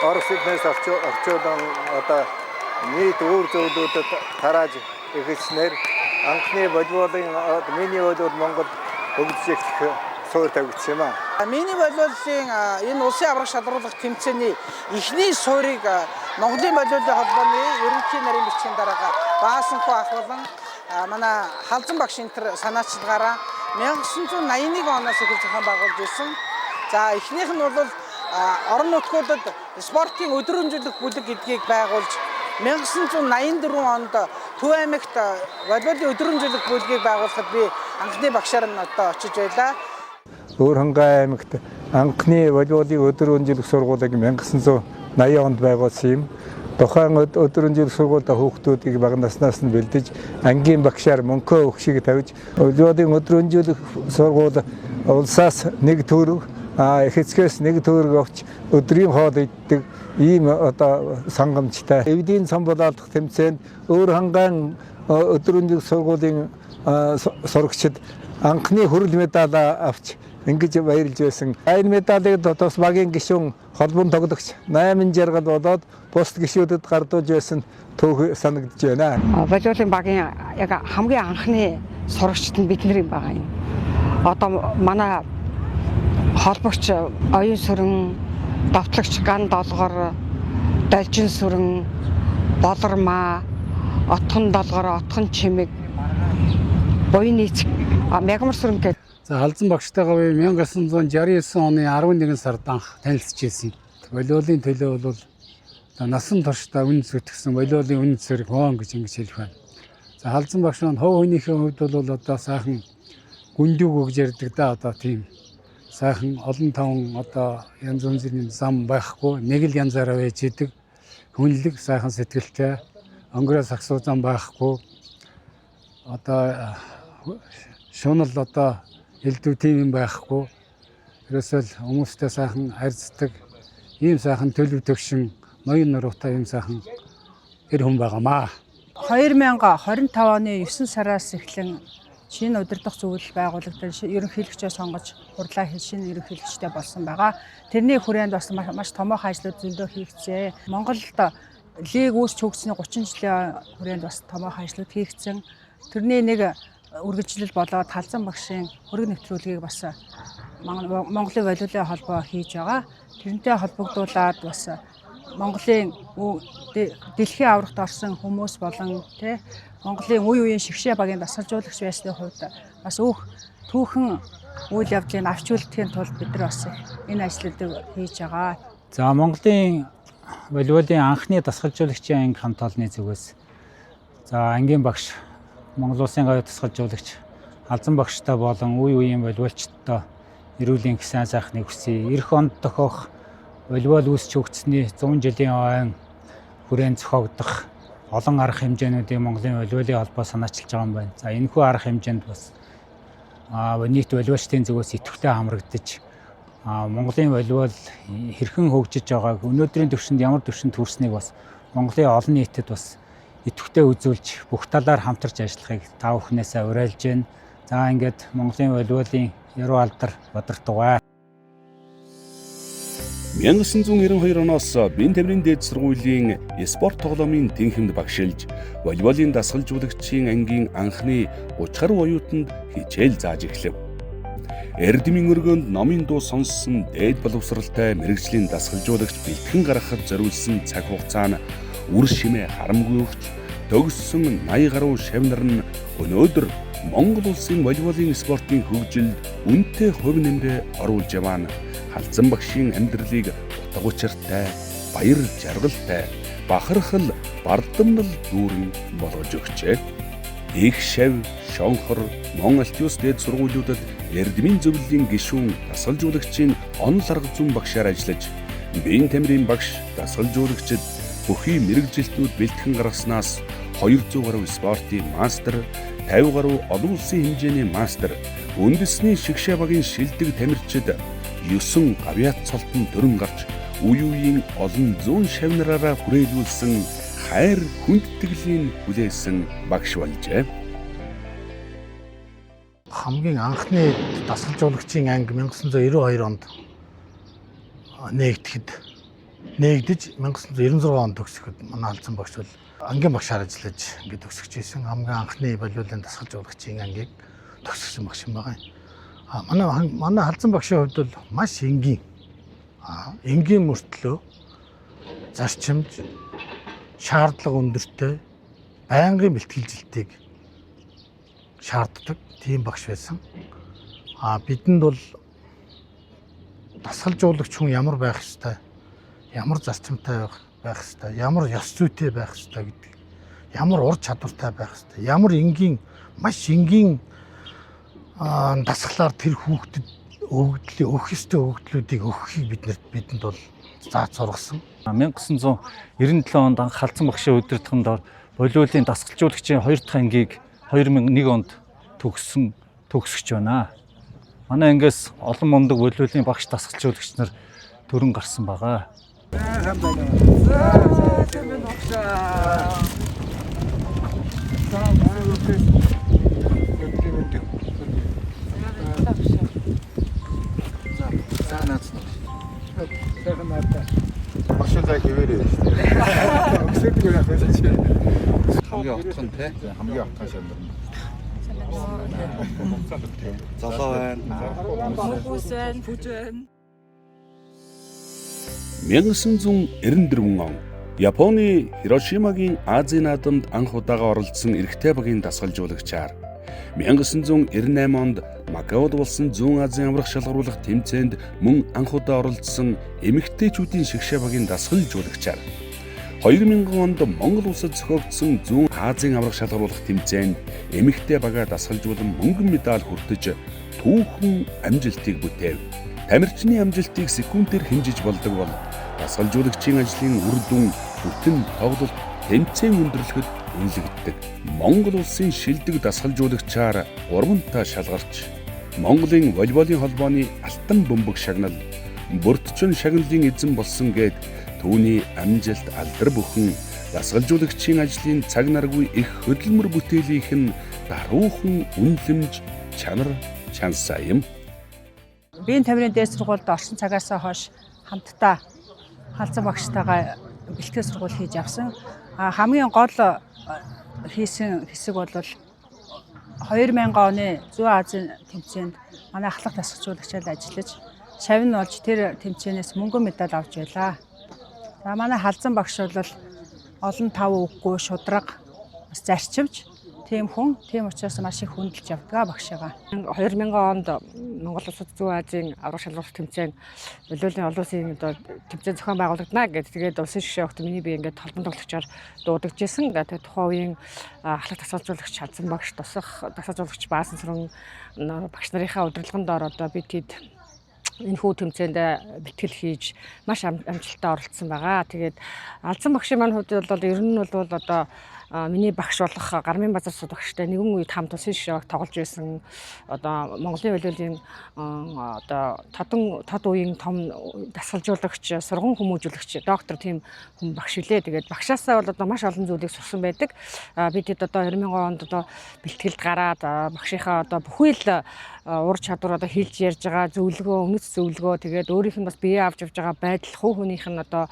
Орос улсаас орчуулан одоо нийт өөр зөвлөлдөд тарааж эхэлснээр анхны волейболын мини волейбол Монгол хөгжиж эхлэх суурь тавигдсан юм аа. Мини волейболын энэ улсын аврах шалруулах тэмцээний эхний суурийг Монголын волейболын холбооны ерөнхий нарийн бичгийн дарга Баасанхуу ах болон манай Халзан багш энтер санаачлагаараа 1981 оноос эхэлж зохион байгуулж ирсэн. За эхнийх нь бол орон нутгуудад спортын өдөр хөнжүүлэх бүлэг гэдгийг байгуулж 1984 онд Төв аймагт волейболын өдөр хөнжүүлэх бүлгийг байгуулахад би анхны багшаар нь одоо очиж байлаа. Өөрхангай аймагт анхны волейболын өдөр хөнжүүлэх сургуулийг 1980 онд байгуулсан юм. Тухайн өдөр хөнжүүлэх сургуультай хүүхдүүдийг бага наснаас нь бэлдэж ангийн багшаар мөнхөө өгшийг тавьж волейболын өдөр хөнжүүлэх сургууль улсаас 1 төгрөг эхэцгээс 1 төгрөг авч өдрийн хоол иддэг ийм одоо сангамжтай. Эвдийн сан болоодох тэмцээнд Өөрхангай өдөр хөнжүүлэх сургуулийн сурагчид анхны хүрэл медаль авч ингэж баярлж байсан. Энэ медалийг тус багийн гишүүн холбоон тоглогч 8 жаргал болоод бус гишүүдэд гардуулж байсан түүх санагдж байна. Волейболын багийн яг хамгийн анхны сурагчид нь бид нар юм байгаа юм. Одоо манай холбогч оюун сүрэн, давтлагч ган долгор, далжин сүрэн, болормаа, отхон долгор, отхон чимэг, буян нийцэг, мягмар сүрэн гэдэг. За Халзан багштайгаа би 1969 оны 11 сард анх танилцж ирсэн. Волейболын төлөө бол насан туршдаа үнэ зүтгэсэн волейболын үнэ зэрэг хоон гэж ингэж хэлэх байна. За Халзан багш нь хов хүнийхээ хувьд бол одоо сайхан гүндүүг өгж ярьдаг да одоо тийм сайхан олон таван одоо янз бүрийн зам байхгүй нэг л янзаараа байж идэг хүнлэг сайхан сэтгэлтэй өнгөрөөс асуу зам байхгүй одоо шунал одоо элдв тийм юм байхгүй. Ерөөсөл хүмүүстэй сайхан харьцдаг ийм сайхан төлөв төгшин ноён нуруутай ийм сайхан эр хүн байгаамаа. 2025 оны 9 сараас эхлэн шинэ удирдах зөвлөл байгуулагдсан, ерөнхийлөгчөө сонгож хурлаа шинэ ерөнхийлөгчтэй болсон байгаа. Тэрний хүрээнд бас маш томоохон ажлууд зөндөө хийгдсэн. Монголд лиг үүсч хөгжсөний 30 жилийн хүрээнд бас томоохон ажлууд хийгдсэн. Тэрний нэг үргэлжлэл болоод Халзан багшийн хөрөг нэвтрүүлгийг бас Монголын волейболын холбоо хийж байгаа. Тэрнтэй холбогдуулаад бас Монголын дэлхийн аврагт орсон хүмүүс болон тий Монголын үе үеийн шигшээ багийн дасгалжуулагч байсны хувьд бас түүхэн үйл явдлыг авч үлдэхийн тулд бид нар бас энэ ажлуудыг хийж байгаа. За Монголын волейболын анхны дасгалжуулагчийн анги хамт олонны зүгээс за ангийн багш Монгол Улсын гавь дасгалжуулагч Халзан багштай болон үе үеийн волейболчдод эрүүлийн сайн сайхныг хүсье. Эх онд тохиох волейбол үүсч хөгжсөний 100 жилийн ойн хүрээнд зохиогдох олон арга хэмжээнүүдийг Монголын волейболын холбоо санаачилж байгаа юм байна. За энэхүү арга хэмжээнд бас нийт волейболчдын зүгээс идэвхтэй хамрагдаж Монголын волейбол хэрхэн хөгжиж байгааг өнөөдрийн түвшинд ямар түвшинд хүрснийг бас Монголын олон нийтэд бас идэвхтэй үзүүлж бүх талаар хамтарч ажиллахыг та бүхнээсээ уриалж байна. За ингээд Монголын волейболын яруу алдар бадартай. 1992 оноос Бэн тамирын дээд сургуулийн спорт тоглоомын тэнхимд багшилж, волейболын дасгалжуулагчийн ангийн анхны 30 гаруй оюутанд хичээл зааж эхлэв. Эрдэмийн өргөнд номын дуу сонссон дээд боловсралтай мэрэгжлийн дасгалжуулагч бэлтгэн гаргахад зориулсан цаг хугацаа нь үр шимээ харамгүй өгч, төгссөн 80 гаруй шавнар нь өнөөдөр Монгол улсын волейболын спортын хөгжилд үнэтэй хувь нэмрээ оруулж явна. Халзан багшийн амьдралыг утга учиртай, баяр жаргалтай, бахархал, бардамнал дүүрэн болгож өгчээ. Их шав, шонхор, Мон Алтиус дээд сургуулиудад эрдэмийн зөвлөлийн гишүүн дасгалжуулагчийн онол арга зүйн багшаар ажиллаж, Бэн тамирын багш дасгалжуулагчид бүхий мэрэгжилтнүүд бэлтгэн гаргаснаас 200 гаруй спортын мастер, 50 гаруй олон улсын хэмжээний мастер, үндэсний шигшээ багийн шилдэг тамирчид 9 гавьяат цолтон дөрөн гарч үе үеийн олон зүүн шавнараараа хүрээлүүлсэн хайр хүндтгэлийн хүлээсэн багш болжээ. Хамгийн анхны дасгалжуулагчийн анги 1992 онд нэгдэж 1996 онд төгсөхөд манай Халзан багш бол ангийн багшаар ажиллаж ингээд төгсөж ирсэн. Хамгийн анхны волейболын дасгалжуулагчийн ангийг төгсгсөн багш юм байгаа. Манай Халзан багшийн хувьд бол маш энгийн мөртлөө зарчимж шаардлага өндөртэй байнгын бэлтгэлжилтийг шаарддаг тийм багш байсан. Бидэнд бол дасгалжуулагч хүн ямар байх ёстой, ямар зарчимтай байх ёстой, ямар ёс зүйтэй байх ёстой гэдэг, ямар ур чадвартай байх ёстой, ямар маш энгийн дасгалаар тэр хүүхдэд өгөх ёстой өгөгдлүүдийг өгөхийг бидэнд бол зааж сургасан. 1997 онд анх Халзан багшийн удирдлагын дор волейболын дасгалжуулагчийн 2 дахь ангийг 2001 онд төгсөж байна. Манай ангиас олон мундаг волейболын багш дасгалжуулагч нар төрөн гарсан байгаа. Багштай хэвээрээ шүү дээ. Өсөдөг байх байсан чи. Хамгийн отхон те. Хамгийн отхон шамдар. Залуу байна. Хүүсэн, бүжэн. 1994 он Японы Хирошимагийн Азийн наадамд анх удаага оролцсон эрэгтэй багийн дасгалжуулагчаар 1998 онд Макаод болсон Зүүн Азийн аврах шалгаруулах тэмцээнд мөн анх удаа оролцсон эмэгтэйчүүдийн шигшээ багийн дасгалжуулагчаар 2000 онд Монгол улсад зохиогдсон Зүүн Азийн аврах шалгаруулах тэмцээнд эмэгтэй багаа дасгалжуулан мөнгөн медаль хүртэж түүхэн амжилтыг бүтээв. Тамирчны амжилтыг секундээр хэмжиж болдог бол дасгалжуулагчийн ажлын үр дүн бүтэн тоглолт тэмцээн өндөрлөхөд үнэлэгддэг. Монгол улсын шилдэг дасгалжуулагчаар 3 та шалгарч Монголын волейболын холбооны алтан бөмбөг шагнал бүрдчин шагналын эзэн болсон гээд түүний амжилт алдар бүхэн Дасгалжуулагчийн ажлын цаг наргүй их хөдөлмөр бүтээлийнх нь даруухан үнэлэмж чанар чансаа юм. Биеийн тамирын дээд сургуульд орсон цагаас хойш хамтдаа халзан багштайгаа бэлтгэл сургууль хийж явсан. Хамгийн гол хийсэн хэсэг бол 2000 оны Зүүн Азийн тэмцээнд манай ахлах дасгалжуулагчид ажиллаж шавь нь болж тэр тэмцээнээс мөнгөн медаль авч байлаа. За манай халзан багш бол олон тав үггүй шудраг бас зарчимж тийм хүн, тийм учраас маш их хүндэлж явдаг багшигаа. 2000 онд Монгол улсад Зүүн Азийн аврах шалралт тэмцээн нөлөөллийн олон улсын тэмцээн зохион байгуулагдана гэдэг. Тэгээд улсын шгшээ огт миний би ингээд толгон тоглогчоор дуудагж исэн. Тэгээд тухайн үеийн ахлах дасгалжуулагч халзан багш, тусах дасгалжуулагч Баасан сүрэн багш нарынхаа удирдлаганд ороод бид хэд энэ хүү тэмцээнд бэлтгэл хийж маш амжилттай оролцсон байгаа. Тэгээд алзан багшийн маань хувьд бол ер нь бол одоо миний багш болох Гармын базар сууд багштай нэгэн үед хамт улсын шгшээг тоглож байсан. Одоо Монголын хөлөөлийн одоо тод үеийн том дасгалжуулагч, сургууль хүмүүжүүлэгч, доктор тийм хүн багш үлээ. Тэгээд багшаасаа бол одоо маш олон зүйлийг сурсан байдаг. Бид хэд одоо 2000 онд одоо бэлтгэлд гараад багшийнхаа одоо бүхий л ур чадвар одоо хэлж ярьж байгаа зөвлөгөө, үнэт зөвлөгөө, тэгээд өөрийнх нь бас бие авч явж байгаа байдал, хувь хүнийх нь одоо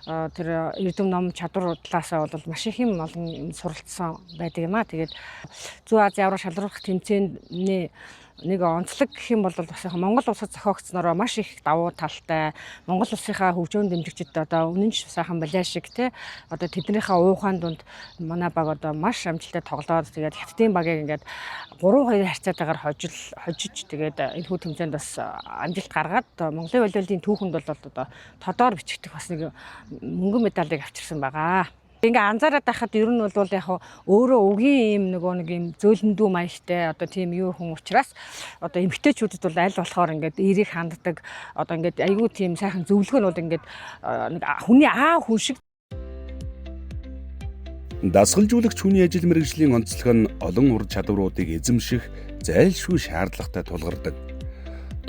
тэр эрдэм ном чадвар талаасаа бол маш их юм олон суралцсан байдаг юм аа. Тэгээд Зүүн Азийн аврах шалралт тэмцээний нэг онцлог гэх юм бол бас Монгол улсад зохиогдснороо маш их давуу талтай Монгол улсынхаа хөгжөөнд дэмжигчд одоо үнэнч сайхан балиа шиг те одоо тэднийхээ уухаан дунд манай баг одоо маш амжилттай тоглоод тэгээд хятадын багийг ингээд 3-2 харьцаатайгаар хожиж тэгээд энэ хүү тэмцээнд бас амжилт гаргаад Монголын волейболын түүхэнд бол одоо тодоор бичигдэх бас нэг мөнгөн медалийг авчирсан байгаа. Ингээ анзаараад байхад ер нь бол яг өөрөө үгийн юм нэг юм зөөлөндүү маягтай одоо тийм юу хүн учраас одоо эмгтээчүүдэд бол аль болохоор ингээд эерийг ханддаг одоо ингээд айгүй тийм сайхан зөвлөгөөнүүд ингээд нэг хүний хүн шиг. Дасгалжуулагч хүний ажил мэргэжлийн онцлог нь олон ур чадваруудыг эзэмших зайлшгүй шаардлагатай тулгардаг.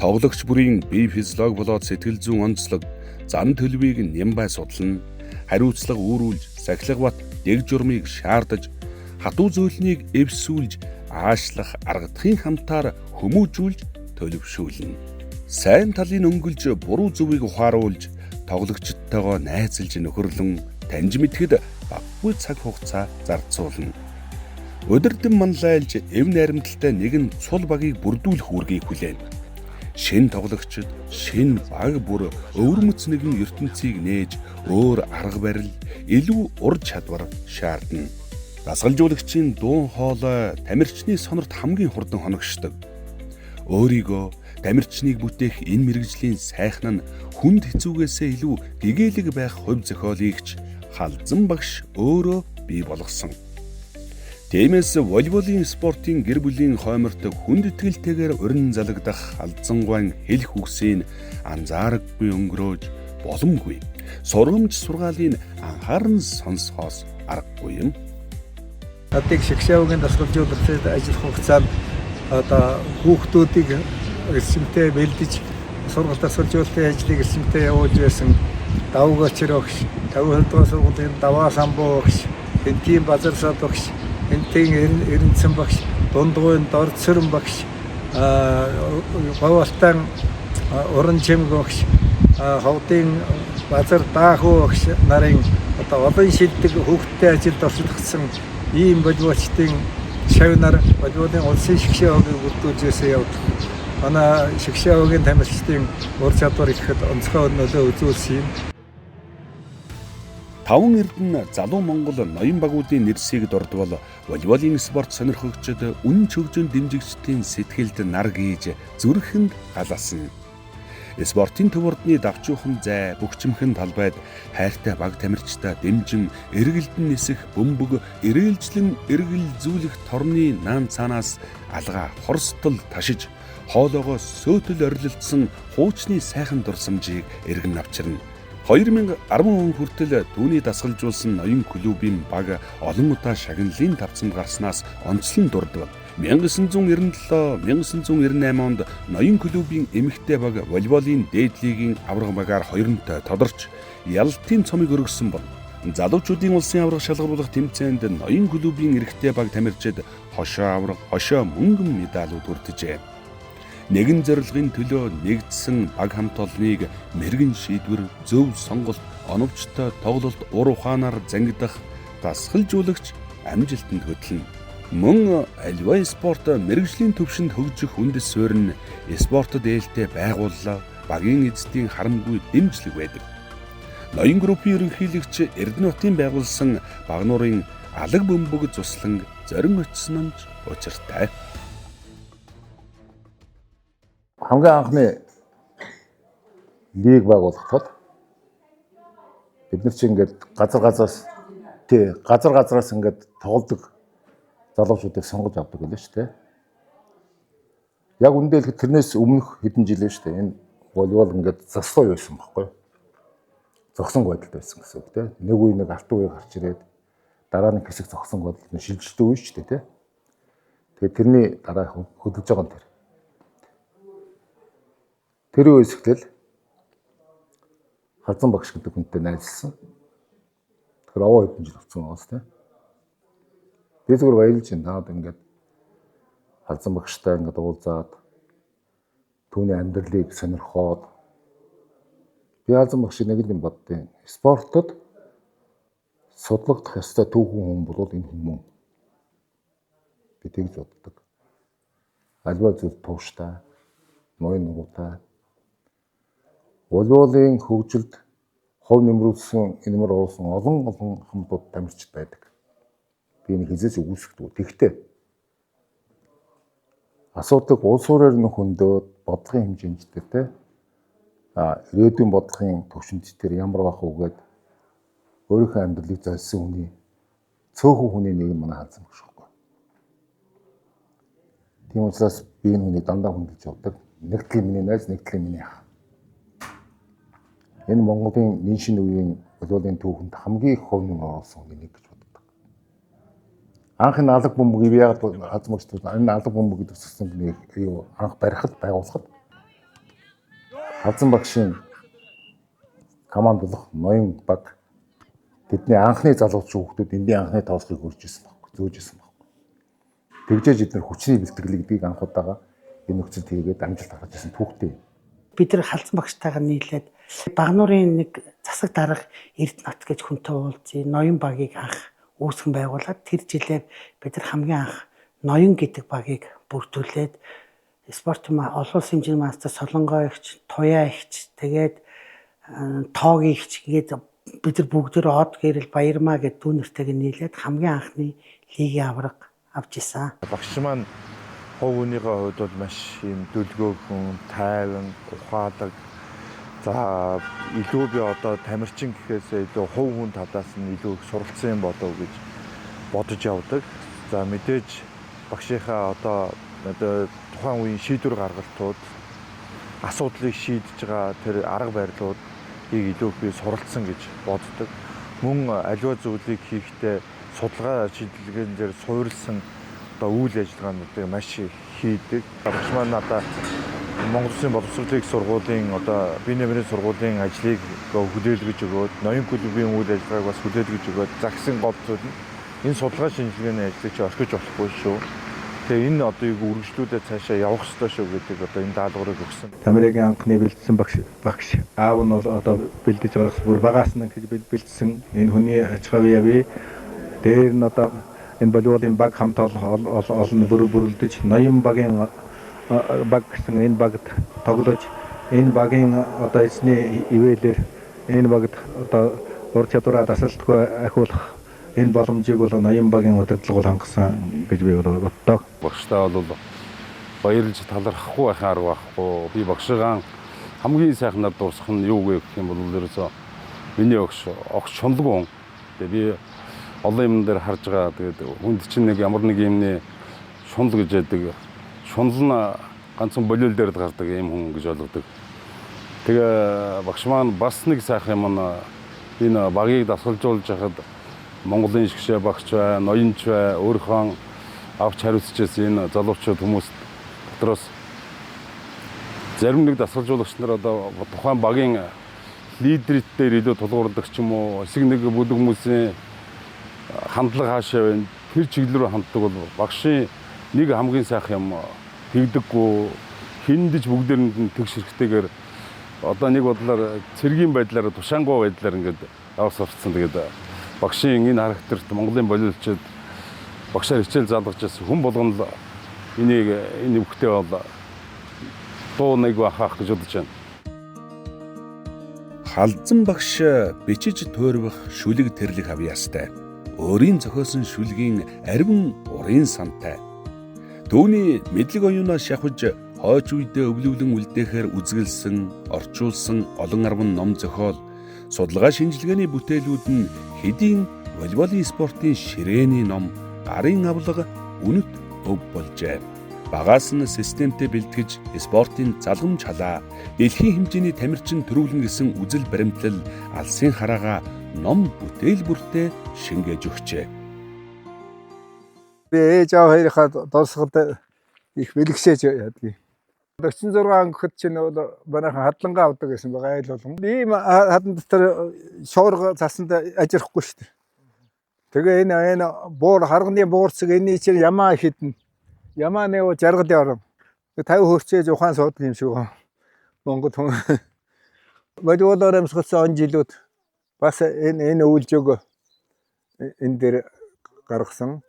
Тоглогч бүрийн бие физиологи болоод сэтгэл зүйн онцлог, зан төлөвийг нямбай судлана, хариуцлага үүрүүлж, сахилга бат дэг журмыг шаардаж, хатуу зөөлнийг эвсүүлж, аашлах аргадахын хамтаар хүмүүжүүлж, төлөвшүүлнэ. Сайн талын өнгөлж, буруу зүвийг ухааруулж, тоглогчдтойгоо найзалж нөхөрлөн, таньж мэдхэд баггүй цаг хугацаа зарцуулна. Өдөрдөн манлайлж, эв найрамдалтай нэгэн цул багийг бүрдүүлэх үүргийг хүлээнэ. Шин тоглогчид, шин баг бүр өвөрмөц нэгэн ертөнцийг нээж өөр арга барил, илүү ур чадвар шаардна. Дасгалжуулагчийн дуун хоолой тамирчны сонорт хамгийн хурдан хоногшдог. Өөрийгөө тамирчныг бүтээх энэ мэргэжлийн сайхан нь хүнд хэцүүгээсээ илүү гэгээлэг байх хувь зохиолыгч халзан багш өөрөө бий болгосон. Тиймээс волейболын спортын гэр бүлийн хойморт хүнд итгэлтэйгээр урин залгадах халзангуайн хэлэх үгсийг анзаарахгүй өнгөрөөж боломгүй. Сургамж сургаалын анхааран сонсохоос аргагүй юм. Адыг шгшээгийн дасгалжуулагчид ажиллах хугацаанд одоо хүүхдүүдийг эрсэмтэй бэлдэж сургалт дасгалжуулалтын ажлыг эрсэмтэй явуулж байсан давуу гочроо багш, 50 дугаар сургуулийн даваа самбуу багш, Энтийн базар сууд багш, Энтийн эренцэн багш, Дундгуйн дорцөрөн багш, Говалтан уран чимэг багш, Ховдын базар даахуу багш нарын одоо олон шилдэг хүүхдтэй ажилд оршилгдсан ийм волейболчдын шавь нар волейболын улсын шгшээ хоогийг бүрдүүлжсэн явдаг. Манай шгшээ хоогийн тамирчдын ур чадвар ихэд онцгой нөлөө үзүүлсэн юм. Таван эрдэнэ залуу Монгол ноён багуудын нэрсийг дурдвал волейболын спорт сонирхогчид үнэн хөгжөөнд дэмжигчдийн сэтгэлд нар гээж зүрхэнд галаасан. Спортын төв ордны давчуухан зай бөхчмхэн талбайд хайртай баг тамирчтай дэмжин эргэлдэн нисэх бөмбөг эргэлжлэн эргэлзүүлэх торны наан цаанаас алгаа хорстол ташиж хоолоогоо сөөтөл орилдсон хуучны сайхан дурсамжийг эргэн авчирна. 2010 он хүртэл түүний дасгалжуулсан ноён клубын баг олон удаа шагналын тавцанд гарснаас онцлон дурдвал 1997-1998 онд ноён клубын эмэгтэй баг волейболын дээд лигийн авраг багаар 2-т тодорч ялалтын цомыг өргөсөн бол Залуучуудын улсын аварга шалгаруулах тэмцээнд ноён клубын эрэгтэй баг тамирчид хошоо аварга, хошоо мөнгөн медалууд хүртжээ. Нэгэн зорилгын төлөө нэгдсэн баг хамт олныг мэрэгэн шийдвэр, зөв сонголт, оновчтой тоглолт, ур ухаанаар зангидах дасгалжуулагч амжилтанд хөтлөнө. Мөн аливаа спорт мэрэгжлийн төвшөнд хөгжих үндэс суурь нь спортод ээлтэй байгууллага, багийн эзэдийн харамгүй дэмжлэг байдаг. Ноён группийн ерөнхийлөгч Эрдэнэтийн байгуулсан баг нуурын алаг бөмбөг цуслан зорин очсон нь учиртай. Хамгийн анхны лиг байгуулахад бид нар чинь ингээд газраас ингээд тоглодог залуучуудыг сонгож авдаг байлаа шүү дээ. Яг үндэ л тэрнээс өмнөх хэдэн жил шүү дээ. Энэ волейбол ингээд заслуу байсан байхгүй юу? Зогсон байдалд байсан гэсэн үг тийм. Нэг үе нэг алтан үе гарч ирээд дараа нь хэсэг зогсон байдалд нь шилжилттэй үе шүү дээ тийм. Тэгээд тэрний дараа хөдөлж байгаа нь тэр үеэс эхлээл Халзан багш гэдэг хүнтэй найзлсан. Тэгэхээр овоо хэдэн жил болсон байгаас тийм. Би зүгээр баярлж байна. Наад ингээд Халзан багштай ингээд уулзаад түүний амьдралыг сонирхоод би Халзан багшийг нэг юм боддیں۔ Спортод судлагдах ёстой түүхэн хүн бол энэ хүмүүс. Би тэгж боддог. Альва зүйл тууштай, ноён нуруутай. Волейболын хөгжилд хов нэмрүүлсэн, энэмэр оруулсан олон хамтууд тамирчид байдаг. Би энэ хизээс үгүйсгдэг. Тэгтээ асуудаг улс ороор нь хөндөд бодлогын хэмжээнд тэ ирээдүйн бодлогын төвшөнд дээр ямар байх үгээд өөрийнхөө амьдралыг золисон хүний цөөхөн хүний нэг нь манай Халзан багш байхгүй. Тийм учраас би энэ хүнийг дандаа хөндөж явдаг. Нэг талын миний найз, нэг талын миний ах. Энэ Монголын нэн шинэ үеийн волейболын түүхэнд хамгийн их хувь нэмэр оруулсан хүний нэг гэж боддог. Анх энэ алга бөмбөгийг би яг Халзан багш энэ алга бөмбөг гэдэг системийг анх барихад байгуулахад Халзан багшийн командолох ноён баг тэдний анхны залууч хүүхдүүд эндийн анхны тооцоог хүрж ирсэн байхгүй, зөөж ирсэн байхгүй. Тэгжээж эдгээр хүчний бэлтгэл гэдгийг анх удаага энэ нөхцөлд хийгээд амжилт гаргаж ирсэн түүхтэй. Бид нар Халзан багштайгаа нийлээд баг нуурын нэг засаг дарга Эрдэнэт гэж хүнтэй уулзъя. Ноён багийг анх үүсгэн байгуулад тэр жилээр бид нар хамгийн анх ноён гэдэг багийг бүрдүүлээд спорт олон улсын хэмжээний мастер Солонгой ихч, Туяа ихч, тэгээд Тоогийн ихч гээд бид нар бүгдөө од гэрэл Баярмаа гэдэг дүүнэртэйг нийлээд хамгийн анхны лигийн авраг авч исэн. Багш маань хов үнийхээ хувьд бол маш юм дүлгөөхөн, тайван, ухаалаг. За илүү би одоо тамирчин гэхээс илүү хов хүн талаас нь илүү их суралцсан юм болов гэж бодож явдаг. За мэдээж багшийнхаа одоо тухайн үеийн шийдвэр гаргалтууд, асуудлыг шийдэж байгаа тэр арга барилуудыг илүү их би суралцсан гэж боддог. Мөн аливаа зүйлийг хийхдээ судалгаа шийдэлгэн дээр суурилсан одоо үйл ажиллагаануудыг маш их хийдэг. Багш маань надад Монгол Улсын боловсролын сургуулийн одоо бие нэмрийн сургуулийн ажлыг хүлээлгэж өгөөд, ноён клубын үйл ажиллагааг бас хүлээлгэж өгөөд загсан гол зүйл нь энэ судалгаа шинжилгээний ажлыг чи орхиж болохгүй шүү. Тэгээ энэ одоо юу үргэлжлүүлээд цаашаа явах ёстой шүү гэдэг одоо энэ даалгаврыг өгсөн. Тамирагийн анхны бэлдсэн багш аав нь бол одоо бэлдэж байгаас бүр багаас нь гэж бэлдсэн энэ хүний аж ахуй яв. Дээр нь одоо энэ волейболын баг хамт олон бүрэлдэж ноён багийн баг гэсэн энэ багт тоглож энэ багийн одоо эзний ивэлэр энэ багт одоо ур чадвараа тасалдахгүй ахиулах энэ боломжийг бол ноён багийн удирдлага хангасан гэж би боддог. Багштай бол баярлж талархахгүй байхын арга байхгүй. Би багшигаан хамгийн сайхнаар дуусгах нь юу вэ гэх юм бол ерөөсөө миний огш шунлаг хүн. Тэгээ би олон юм дээр харж байгаа. Тэгээд хүнд чинь нэг ямар нэг юмний шунал гэж яддаг. Шунал нь ганцхан болиол дээр гардаг юм хүн гэж ойлгодог. Тэгээ багш маань бас нэг сайхан юм энэ багийг дасгалжуулж хахад Монголын шгшээ багш бай, ноёнч бай, өөрийнхөө авч хариуцчихсэн энэ залуучууд хүмүүс дотроос зарим нэг дасгалжуулагч нар одоо тухайн багийн лидерит дээр илүү тулгуурладаг ч юм уу эсвэл нэг бүлэг хүмүүсийн хандлага хаашаа байна. Тэр чиглэл рүү ханддаг бол багшийн нэг хамгийн сайхан юм тэгдэггүй хиндэж бүгдээрэнд нь тэгш хэрэгтэйгээр одоо нэг бодлоор цэргийн байдлаар тушаангуй байдлаар ингээд авс орцсон. Тэгээд багшийн энэ характерт Монголын боловсролчид багшаар хичээл заалгаж байсан хүн болгоно л энэ үгтэй бол дуу нэг бахах гэж бодож байна. Халзан багш бичиж туурвах шүлэг тэрлэх авьяастай. Өөрийн зохиосон шүлгийн ариун урын сантай. Түүний мэдлэг оюунаас шахаж хойч үедээ өвлөвлөн үлдээхээр үзгэлсэн, орчуулсан олон арван ном зохиол, судалгаа шинжилгээний бүтээлүүд нь хэдийн волейболын спортын ширээний ном, гарын авлага үнэт өв болжээ. Багаас нь системтэй бэлтгэж спортын залгамж халаа, дэлхийн хэмжээний тамирчин төрүүлэн гэсэн үзэл баримтлал алсын хараага ном бүтээл бүртээ шингээж өгчээ. Би ээж аав хоёрынхаа дурсгалд их бэлгшээж ядгийг. 46 ангихад чинь манайхан хадлангаа авдаг гэсэн байгаа айл болгон. Ийм хадан дотор шуурга цасанд ажирахгүй шүү дээ. Тэгээ энэ буур харганы буурцэг энэ чинь ямаа хитэн. Ямаа нэг жаргалын орон. 50 хөрчээж ухаан суудаг юм шиг байгаа. Монгол хүн. Волейболоор амьсгалсан он жилүүд бас энэ үйлжөг энэ дээр гаргасан.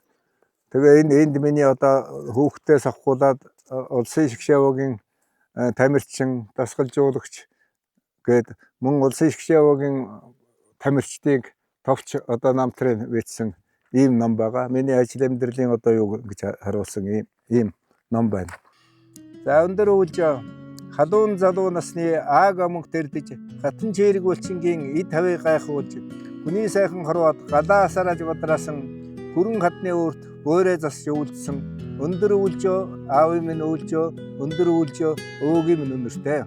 Тэгээ энд миний одоо хүүхдээс авахгуулаад улсын шгшээвогийн тамирчин, дасгалжуулагч гээд мөн улсын шгшээвогийн тамирчдыг товч одоо намтрын бичсэн ийм ном байгаа. Миний ажил амьдралын одоо юу гэж харуулсан ийм ном байна. За өндөр үүлж халуун залуу насны ааг амг тэрдэж хатан чирэг булчингийн эд тавыг гайхуулж хүний сайхан хорвоод галаасараж бодраасан хүрэн хатны өөрт бөөрэ засч өвлдсөн өндөр үүлжөө аав минь үүлжөө өндөр үүлжөө өөгийн минь өнөртэй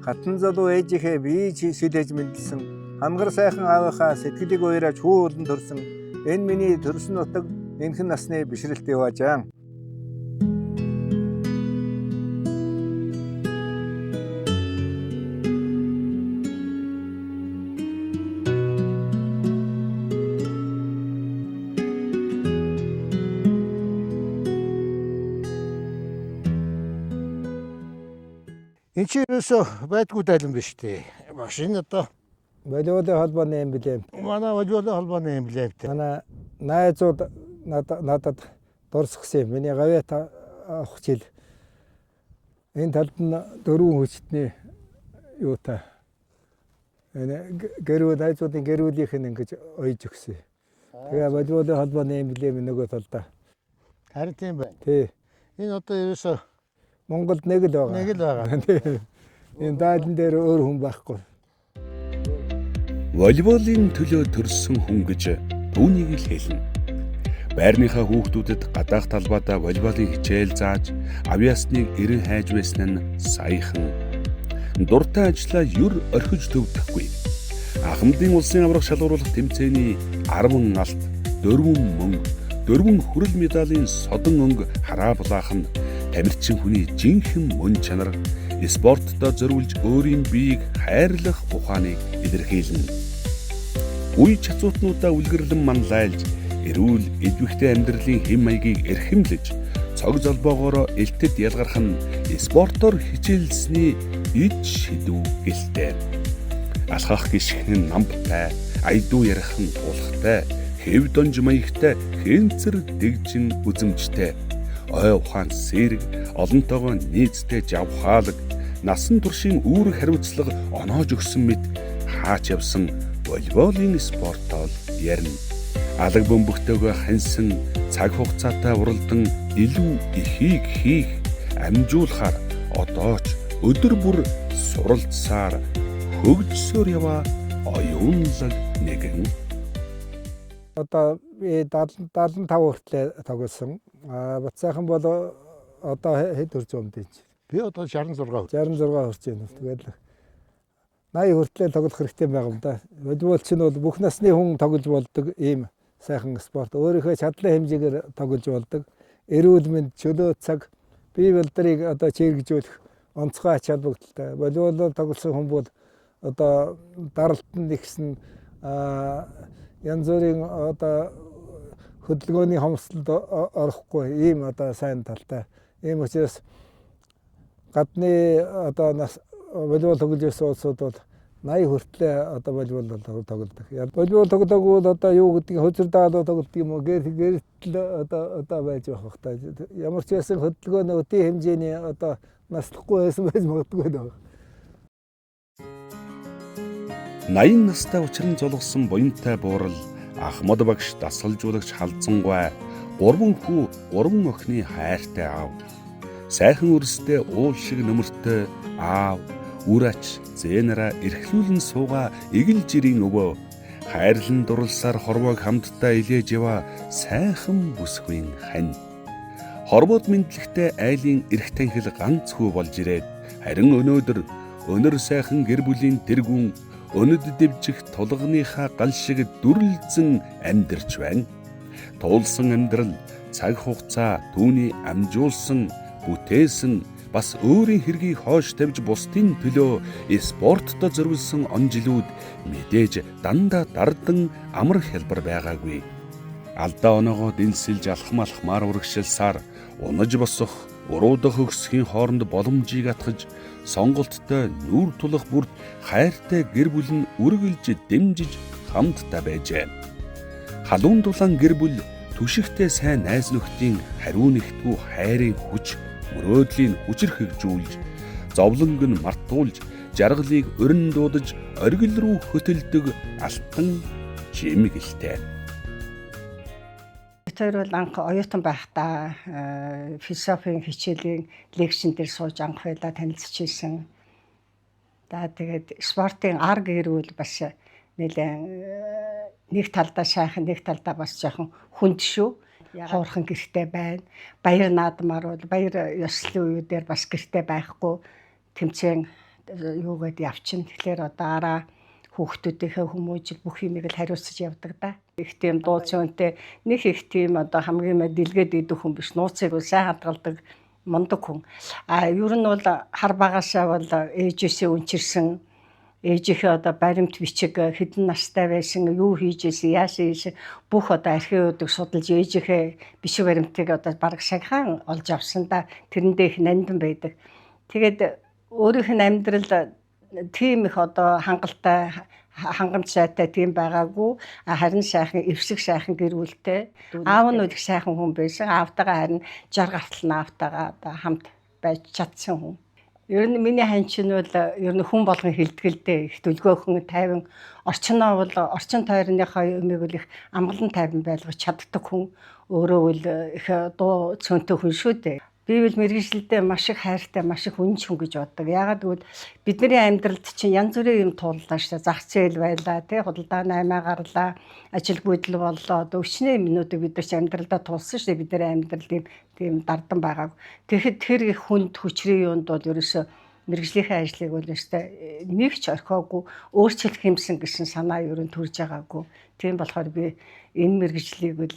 хатан залуу ээжийнхээ бие шилээж мэдлсэн хангар сайхан аавынхаа сэтгэлийг уяраж хүү улан төрсөн энэ миний төрсөн нутаг энхэн насны бишрэлт яваажаа. Энэ ч ерөөсөө байдгүй тайлан биш дээ. Машин одоо волейболын холбооны эмблем. Манай волейболын холбооны эмблемтэй. Манай найзууд надад дурсгсан юм. Миний гавьяат авах жил энэ талд нь дөрвөн хүчтний юутай. Энэ гэрүү найзуудын гэрүүлийнх нь ингэж ойж өгсөн. Тэгээ волейболын холбооны эмблем нөгөө талдаа. Харин тийм байна. Тий. Энэ одоо ерөөсөө Монголд нэг л байгаа. Нэг л байгаа. Энэ даалан дээр өөр хүн байхгүй. Волейболын төлөө төрсөн хүн гэж түүнийг л хэлнэ. Байрныхаа хүүхдүүдэд гадаах талбайдаа волейболын хичээл зааж, авьяасныг эрен хайж байсан нь саяхан. Дуртай ажлаа юр орхиж төвдөхгүй. Ахмадын улсын аврах шалгууруулах тэмцээний 10 алт, 4 мөнгө, 4 хүрэл медалийн содон өнгө хараа булаах нь тамирчин хүний жинхэнэ мөн чанар, спорттой зориулж өөрийн биеийг хайрлах ухааныг илэрхийлнэ. Үе чацуутнуудаа үлгэрлэн манлайлж, эрүүл эдвэхтэй амьдралын хэм маягийг эрхэмлэж, цог золбоогоор элтэд ялгарх нь спортоор хичээлсний ид шидүү гэлтэй. Алхах гიშгэн нь намтай, айдуу ярих нь туулахтай, хэв донж маягтай, хэнцэр дэгжин үзэмжтэй. Ой ухаан сэрэг, олонтойгоо нийцтэй жавхаалаг, насан туршийн үүрэг хариуцлага оноож өгсөн мэт хаач явсан волейболын спортоор ярина. Алаг бөмбөгтэйгөө ханьсан, цаг хугацаатай уралдан илүү ихийг хийх амжуулахаар одооч өдөр бүр суралцсаар хөгжсөөр яваа оюунлаг нэгэн. Одоо 75 хүртэл тоглосон. Бат сайхан бол одоо хэд хүрч байгаа юм бэ? Би одоо 66 хүрч байна. Тэгээд 80 хүртэл тоглох хэрэгтэй байгаа юм да. Волейбол чинь бол бүх насны хүн тоглож болдог ийм сайхан спорт. Өөрийнхөө чадлын хэмжээгээр тоглож болдог. Эрүүл мэнд, чөлөө цаг, бие барилдрыг одоо чирэгжүүлэх онцгой ач холбогдолтой. Волейболоор тоглосон хүн бол одоо даралтанд ихсэн янз бүрийн одоо хөдөлгөөний хомсдолд орохгүй ийм одоо сайн талтай. Ийм учраас гадны одоо нас волейбол тоглож байсан улсууд бол 80 хүртлээр одоо волейбол тоглодог. Волейбол тоглодог бол одоо юу гэдгийг хөзөр даалуу тоглодог юм уу? Гэртэл одоо байж байх бах та. Ямар ч байсан хөдөлгөөний өдий хэмжээний одоо наслахгүй байсан байж магадгүй дээ. 80 настай учран золгосон буянтай буурал Ахмад багш дасгалжуулагч Халзангуй 3 хүү 3 охины хайртай аав. Сайхан өрсөдөө уул шиг нөмөртэй аав үрач зэнараа эрхлүүлэн сууга игэл жирийн өвөө хайрлан дурлсаар хорвоог хамтдаа илээж ява сайхан бүсгүй хань. Хорвоод мэдлэгтэй айлын эрх танхил ганц хүү болж ирээд харин өнөөдөр өнөр сайхан гэр бүлийн тэргүүн өнөд дэвжих тулганыхаа гал шиг дүрлэлзэн амьдарч байна. Туулсан амьдрал цаг хугацаа түүний амжуулсан бүтээсэн бас өөрийн хэргийг хоош тавьж бусдын төлөө спортод зориулсан он жилүүд мэдээж дандаа дардан амар хялбар байгаагүй. Алдаа оноогоо дэнсэлж алхмаар урагшилсаар унаж босох, уруудах өгсхийн хооронд боломжийг атгаж сонголттой нүүр тулах бүрд хайртай гэр бүл нь үргэлж дэмжиж хамтдаа байжээ. Халуун дулаан гэр бүл түшигтэй сайн найз нөхдийн хариу нэгтгүү хайрын хүч мөрөөдлийн хүчээр хөгжүүлж, зовлонг нь мартуулж, жаргалыг өрн дуудаж, оргил руу хөтөлдөг алтан чимэгэлтэй. Тэр бол анх оюутан байхдаа философийн хичээлийн лекцэн дээр сууж анх байлаа танилцж ирсэн. Тэгээд спортын арга гэрүүл бас нэлээд нэг талдаа сайхан, нэг талдаа бас жоохон хүнд шүү. Хоорхон гэртэй байна. Баяр наадмаар бол баяр ёслолын үеэр бас гэртэй байхгүй тэмцээн юугээд явчихна. Тэгэхээр одоо араа хүүхдүүдийнхээ хүмүүжил бүх юмыг л хариуцж явдаг да. Их тийм дууцонтэй нэг их тийм одоо хамгийн дэлгээд идэх хүн биш. Нууцыг бол сайн хадгалдаг мундаг хүн. Ер нь бол хар багасаа бол ээжээсээ үнчирсэн ээжийнхээ одоо баримт бичиг хэдэн настай байсан юу хийжсэн яасан бүх одоо архивуудыг судалж ээжийнхээ бичиг баримтыг одоо бараг сагхан олж авсан да. Тэрэндээ их нандин байдаг. Тэгээд өөрийнх нь амьдрал тийм их одоо хангалттай хангамж сайтай тийм байгаагүй харин сайхан эвсэг сайхан гэр бүлтэй аав нь их сайхан хүн байсан аавтайгаа харин 60 гартал наавтайгаа одоо хамт байж чадсан хүн. Ер нь миний ханчин бол ер нь хүн болгон хилдгэлтэй их дүлгөөхөн тайван орчноо бол орчин тойрныхоо юмыг бол их амгалан тайван байлгаж чаддаг хүн өөрөө бол их дуу цөөнтэй хүн шүү дээ. Би бол мэргэжилдээ маш их хайртай, маш их үнэн хүн гэж боддог. Яагаад гэвэл бидний амьдралд чинь янз бүрийн юм тууллаа шүү дээ. Зах зээл байлаа, тий худалдаа наймаа гарлаа, ажил бүдэл боллоо. Өчнөө минутыг бид нар ч амьдралдаа тулсан шүү дээ. Бидний амьдрал тийм дардан байгааг. Тэгэхэд тэр их хүнд хүчрийн юунд бол ерөөсөө мэргэжлийнхээ ажлыг бол өстэй нэг ч орхиогүй өөрчлөх юмсан гэсэн санаа ер нь төрж байгаагүй. Тийм болохоор би энэ мэргэжлийг бол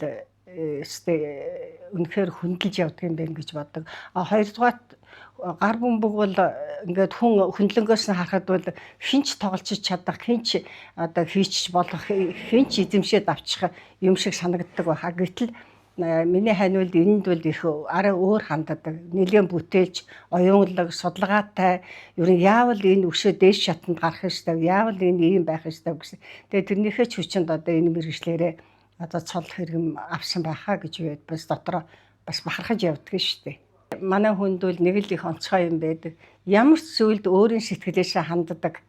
үнэхээр хөндлөж явдаг юм байна гэж боддог. Хоёрдугаар гар бөмбөг бол ингээд хүн хөндлөнгөөс нь харахад бол хинч тоглож чадах, хинч одоо хийчих болох, хинч эзэмшээд авчих юм шиг санагддаг байхаа. Гэтэл миний ханиулд энд бол их арай өөр ханддаг. Нэлээд бүтээлч, оюунлаг, судалгаатай ер нь яавал энэ өшөө дээш шатанд гарах ёстой, яавал энэ ийм байх ёстой гэсэн. Тэгээ тэрнийхээ ч хүчинд одоо энэ мэргэжлэрээ одоо цол хэрэгм авсан байхаа гэж бас дотроо бас бахархаж явдаг шүү дээ. Манай хүнд бол нэг л их онцгой юм байдаг. Ямар ч зүйлд өөрийн сэтгэлээсээ ханддаг.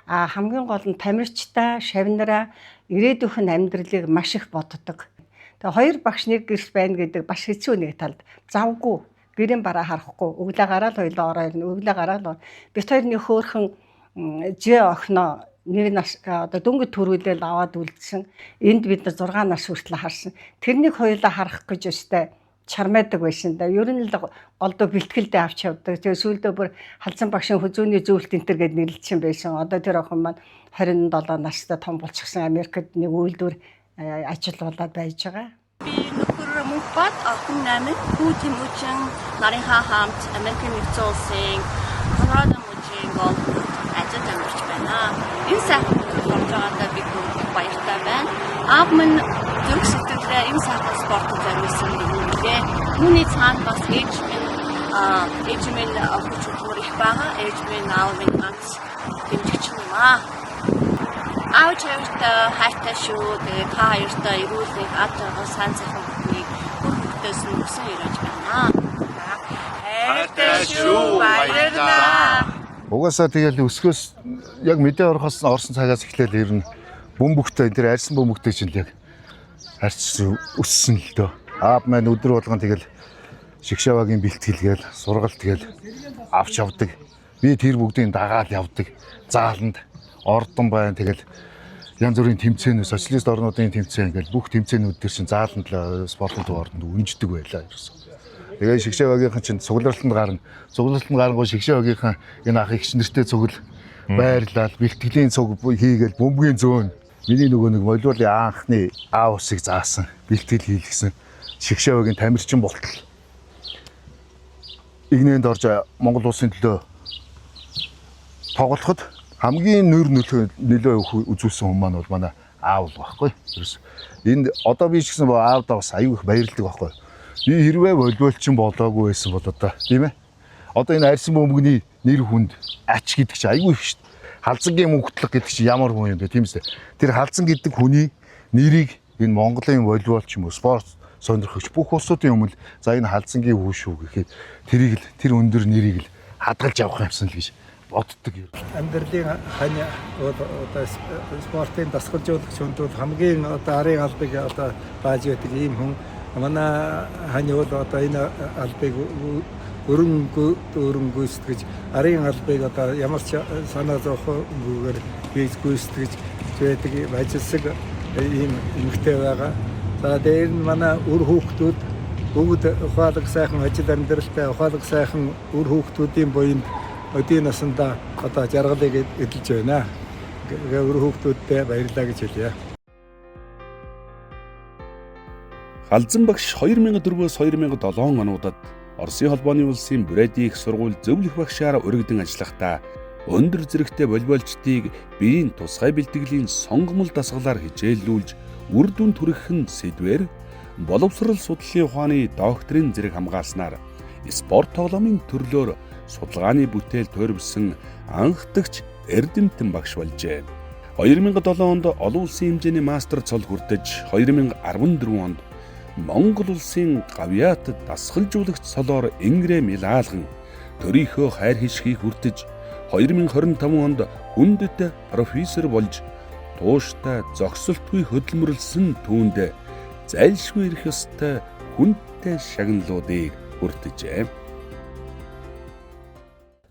Хамгийн гол нь тамирчтай, шавнараа ирээдүйн амьдралыг маш их боддог. Тэгээ хоёр багш нэг гэрс байна гэдэг бас хэцүү нэг талд. Завгүй, гэрийн бараа харахгүй, өглөө гараал хоёлоо ороо ирнэ, өглөө гараал. Бид хоёрны хөөхөн жээ охиноо нэг нас одоо дөнгөж төрүүлэл аваад үлдсэн. Энд бид нар 6 нас хүртэл харсан. Тэрнийг хоёулаа харах гэж өстэй чармайдаг байсан да. Ер нь л голдоо бэлтгэлдээ авч явдаг. Тэгээ сүүлдээ бүр Халзан багшийн хүзүүний зөвлөлт энтер гэд нэрлэлсэн байсан. Одоо тэр охин маань 27 настай том болчихсон Америкт нэг үйлдвэр ажиллуулаад байж байгаа. Би нөхөр Мөнхбат охин 8 хүү Тэмүжин нарынхаа хамт Америкийн нэгдсэн улсын Колорадо мужийн гол ажил амьдарч байна. байна. Энэ сайхан хөтөлбөр болж байгаадаа бид бүгд баяртай байна. Аав минь зүрх сэтгэлдээ энэ сайхан спортод зориулсан юм лээ. Үүний цаана бас ээж минь авч хөтөлбөр их байгаа. Ээж минь аав минь ганц дэмжигч юм аа. Аавч хоёртой хайртай шүү. Тэгээ та хоёртой эрүүл нэг ад жаргал сайн сайхан бүхнийг бүгдээс нь өсөн ирэж байна. Хайртай шүү. Баярлалаа. Угаасаа тэгэл өсгөөс яг мэдээ орохоос орсон цагаас эхлээл ирнэ. Бөмбөгтэй тэр арьсан бөмбөгтэй чинь яг харьцсан өссөн л дөө. Аав маань өдөр болгон тэгэл шигшавагийн бэлтгэлгээл сургалт гээл авч явдаг. Би тэр бүгдийн дагаал явдаг. Зааланд ордон байна тэгэл янз бүрийн тэмцээн, социалист орнуудын тэмцээн ингээл бүх тэмцээнүүд төр чинь зааланд спортын ордонд үнждэг байлаа ерөөсөн. Тэгээ шигшавагийнхан чинь цугларалтанд гарна. Цугларалтанд гарангуй шигшавагийнхан энэ ах эгч нэртэй цугл байрлал, бэлтгэлийн цуг хийгээл бөмбөгийн зөөн. Миний нөгөө нэг волейболын анхны аав усыг заасан, бэлтгэл хийлгсэн шигшавагийн тамирчин болтол. Игнэнд орж Монгол улсын төлөө тоглоход хамгийн нөлөө үзүүлсэн хүн маань бол манай аав л байхгүй. Энд одоо би ч гэсэн аавдаа бас аюу их баярлдаг байхгүй. Би хэрвээ волейболчин болоогүй байсан бол одоо тийм ээ. Одоо энэ арьсан бөмбөгний нэр хүнд ач гэдэг чинь аюу их шүү дээ. Халзангийн мөнгөтлөг гэдэг чинь ямар хүн юм бэ тийм ээ. Тэр халзан гэдэг хүний нэрийг энэ Монголын волейболч юм уу спорт сонирхогч бүх улсуудын өмнө за энэ халзангийн хүү шүү гэхэд тэрийг л тэр өндөр нэрийг л хадгалж авах юмсан л гэж боддог юм. Амьдралын хань одоо спортын дасгалжуулагч хүнд бол хамгийн одоо арын албыг одоо бааж байдаг ийм хүн. Манай хань бол одоо энэ албыг өрөнгөөсдөж арын албыг одоо ямар ч санаа зовхгүйгээр гүйцэтгэж байдаг ажилсаг ийм эмэгтэй байгаа. За дээр нь манай үр хүүхдүүд бүгд ухаалаг сайхан ажил амьдралтай ухаалаг сайхан үр хүүхдүүдийн буйнд өдийн насандаа одоо жаргалыг эдэлж байна. Гээ үр хүүхдүүдтэй баярлалаа гэж хэлье. Халзан багш 2004-өөс 2007 онуудад Оросын холбооны улсын Брэди их сургууль зөвлөх багшаар урагдсан ажиллахдаа өндөр зэрэгтэй волейболчдыг биеийн тусгай бэлтгэлийн сонгомол дасгалаар хичээллүүлж үр дүн төрөх нь сэдвээр боловсрол судлалын ухааны докторийн зэрэг хамгаалснаар спорт тоглоомын төрлөөр судалгааны бүтээл тойрвсон анхдагч эрдэмтэн багш болжээ. 2007 онд олон улсын хэмжээний мастер цол хүртэж 2014 онд Монгол улсын гавьяат дасгалжуулагч цолоор Ингрэ Милаалган төрийнхөө хайр хишгийг хүртэж 2025 онд хүндэт профессор болж тууштай зогсолтгүй хөдөлмөрлсөн түүнд зайлшгүй ирэх ёстой хүндтэй шагналуудыг хүртэжээ.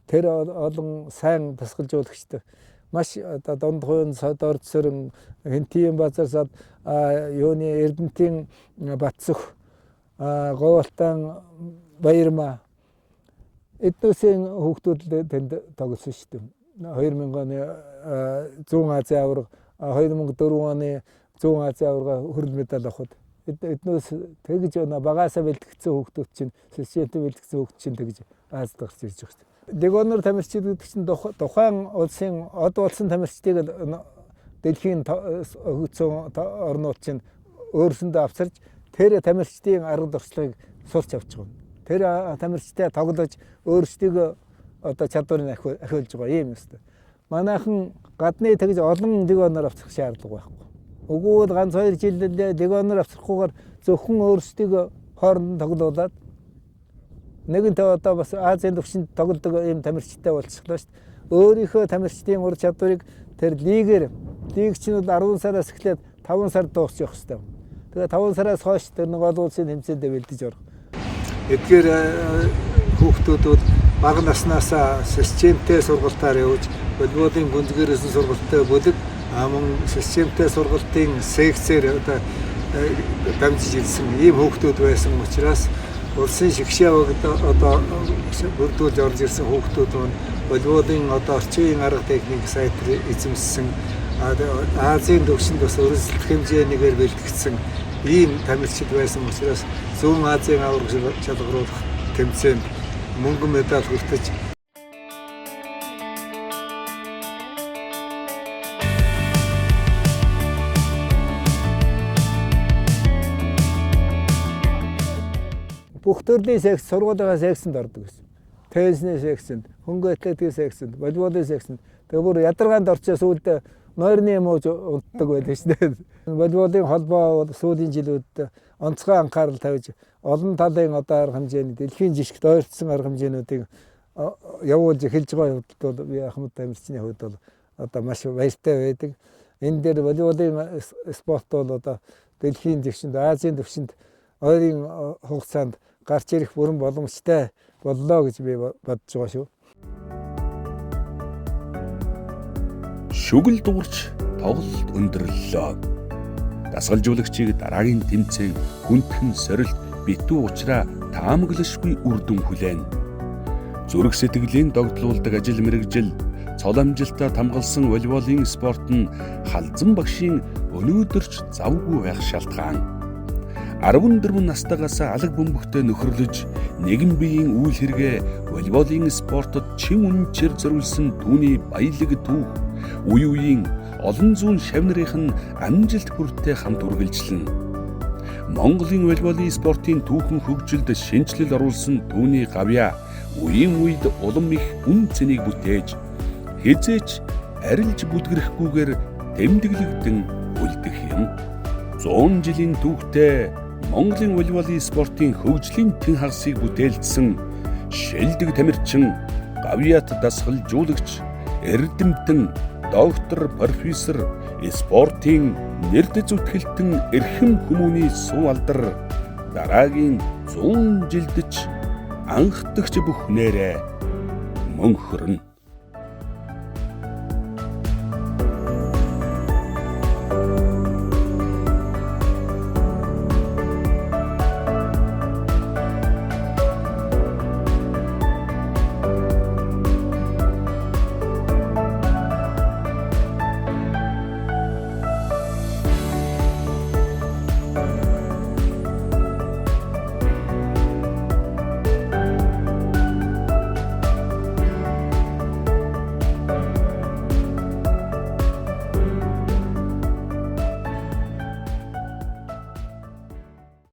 Тэр олон сайн дасгалжуулагчтай маш одоо донд хуйн содорд сөрөн хэнтийн базарсад юуны эрдэмтийн Батсөх Говалтан Баярма эднүсийн хүүхдүүд тэнд тоглосон шүү дээ. 2000 оны Зүүн Азийн аварга 2004 оны Зүүн Азийн аварга хөрөл медаль авахд эднүс тэгж багаасаа бэлтгэсэн хүүхдүүд чинь сэлсэнтэй бэлтгэсэн хүүхд чинь тэгж Азид гарч ирж байгаа шүү дээ. Легонор тамирчид гэдэг чинь тухайн улсын од улсын тамирчдыг дэлхийн хөгжсөн орнууд чинь өөрсөндөө авчирч тэр тамирчдын арга дурслагыг сурч авч байгаа. Тэр тамирчтай тоглож өөрсдөө одоо чадварыг ахиулж байгаа юм өстой. Манайхан гадны тэгж олон легонор авчрах шаардлага байхгүй. Өгвөл ганц 2 жил легонор авчрахгүйгээр зөвхөн өөрсдөө хооронд тоглоулаад нэгэнтээ одоо бас Азийн төвшөнд тоглодог юм тамирчтай болчихлоо шүү дээ. Өөрийнхөө тамирчдын ур чадварыг тэр лиг чинь 10 сараас эхлээд 5 сар дуусчих хэвээр. Тэгээ 5 сараас хойш тэр нэг олон улсын тэмцээнд бэлдэж орох. Эдгээр хүүхдүүд бага наснаасаа системтэй сургалтаар явж волейболын гүнзгийрээс сургалттай бүлэг мөн системтэй сургалтын секцээр одоо дамжиж ирсэн ийм хүүхдүүд байсан учраас улсын шигшээгт одоо бүрдүүлж орж ирсэн хүүхдүүд нь волейболын одоо орчин арга техник сайтар эзэмссэн Азийн төвшөнд бас өрсөлдөх хэмжээгээр бэлтгэсэн ийм тамирчид байсан учраас Зүүн Азийн аварга шалгаруулах тэмцээнд мөнгөн медаль хүртэж бүх төрлийн секц сургуулийн секцэнд ордог гэсэн. Теннисний секцэнд, хөнгө атлетикийн секцэнд, волейболын секцэнд. Тэгээ бүр ядаргаанд орчоо сүүлдээ нойрны мууж унтдаг байдаг шүү дээ. Волейболын холбоо сүүлийн жилүүд онцгой анхаарал тавьж олон талын одоо арга хэмжээний дэлхийн жишгт ойртсон арга хэмжээнүүдийг явуулж эхэлж байгаа хувьд бол би Ахмад тамирчны хувьд бол одоо маш баяртай байдаг. Энэ дээр волейболын спорт бол одоо дэлхийн түвшинд, Азийн түвшинд ойрын хугацаанд гарч ирэх бүрэн боломжтой боллоо гэж би бодож байгаа шүү. Шүгэл дуурч тоглолт өндөрлөлөө. Дасгалжуулагчийг дараагийн тэмцээн хүндхэн сорилт битүү учраа таамаглашгүй үр дүн хүлээн. Зүрх сэтгэлийн догтлуулдаг ажил мэргэжил цол амжилтаа тамгалсан волейболын спорт нь халзан багшийн өнөөдөрч завгүй байх шалтгаан. 14 настайгаас алга бөмбөгтөө нөхөрлөж нэгэн биеийн үйл хэрэгэ волейболын спортод чин үнчээр зориулсан түүний баялаг түүх үе үеийн олон зуун шавнырынх нь амжилт хүртээ хамт үргэлжлэнэ. Монголын волейболын спортын түүхэн хөгжилд шинжилэл оруулсан түүний гавьяа үеийн үед улам их үн цэнийг бүтээж хязээч арилж бүдгэрэхгүйгээр тэмдэглэгдэн үлдэх юм. 100 жилийн түүхтэй Монголын волейболын спортын хөгжлийн тэн хагасыг бүтээлдсэн шилдэг тамирчин, гавьяат дасгалжуулагч, эрдэмтэн, доктор, профессор, спортын нэрд зүтгэлтэн эрхэм хүмүүний суу алдар дараагийн 100 жилдч анхдагч бүх нэрэ мөнхөрнө.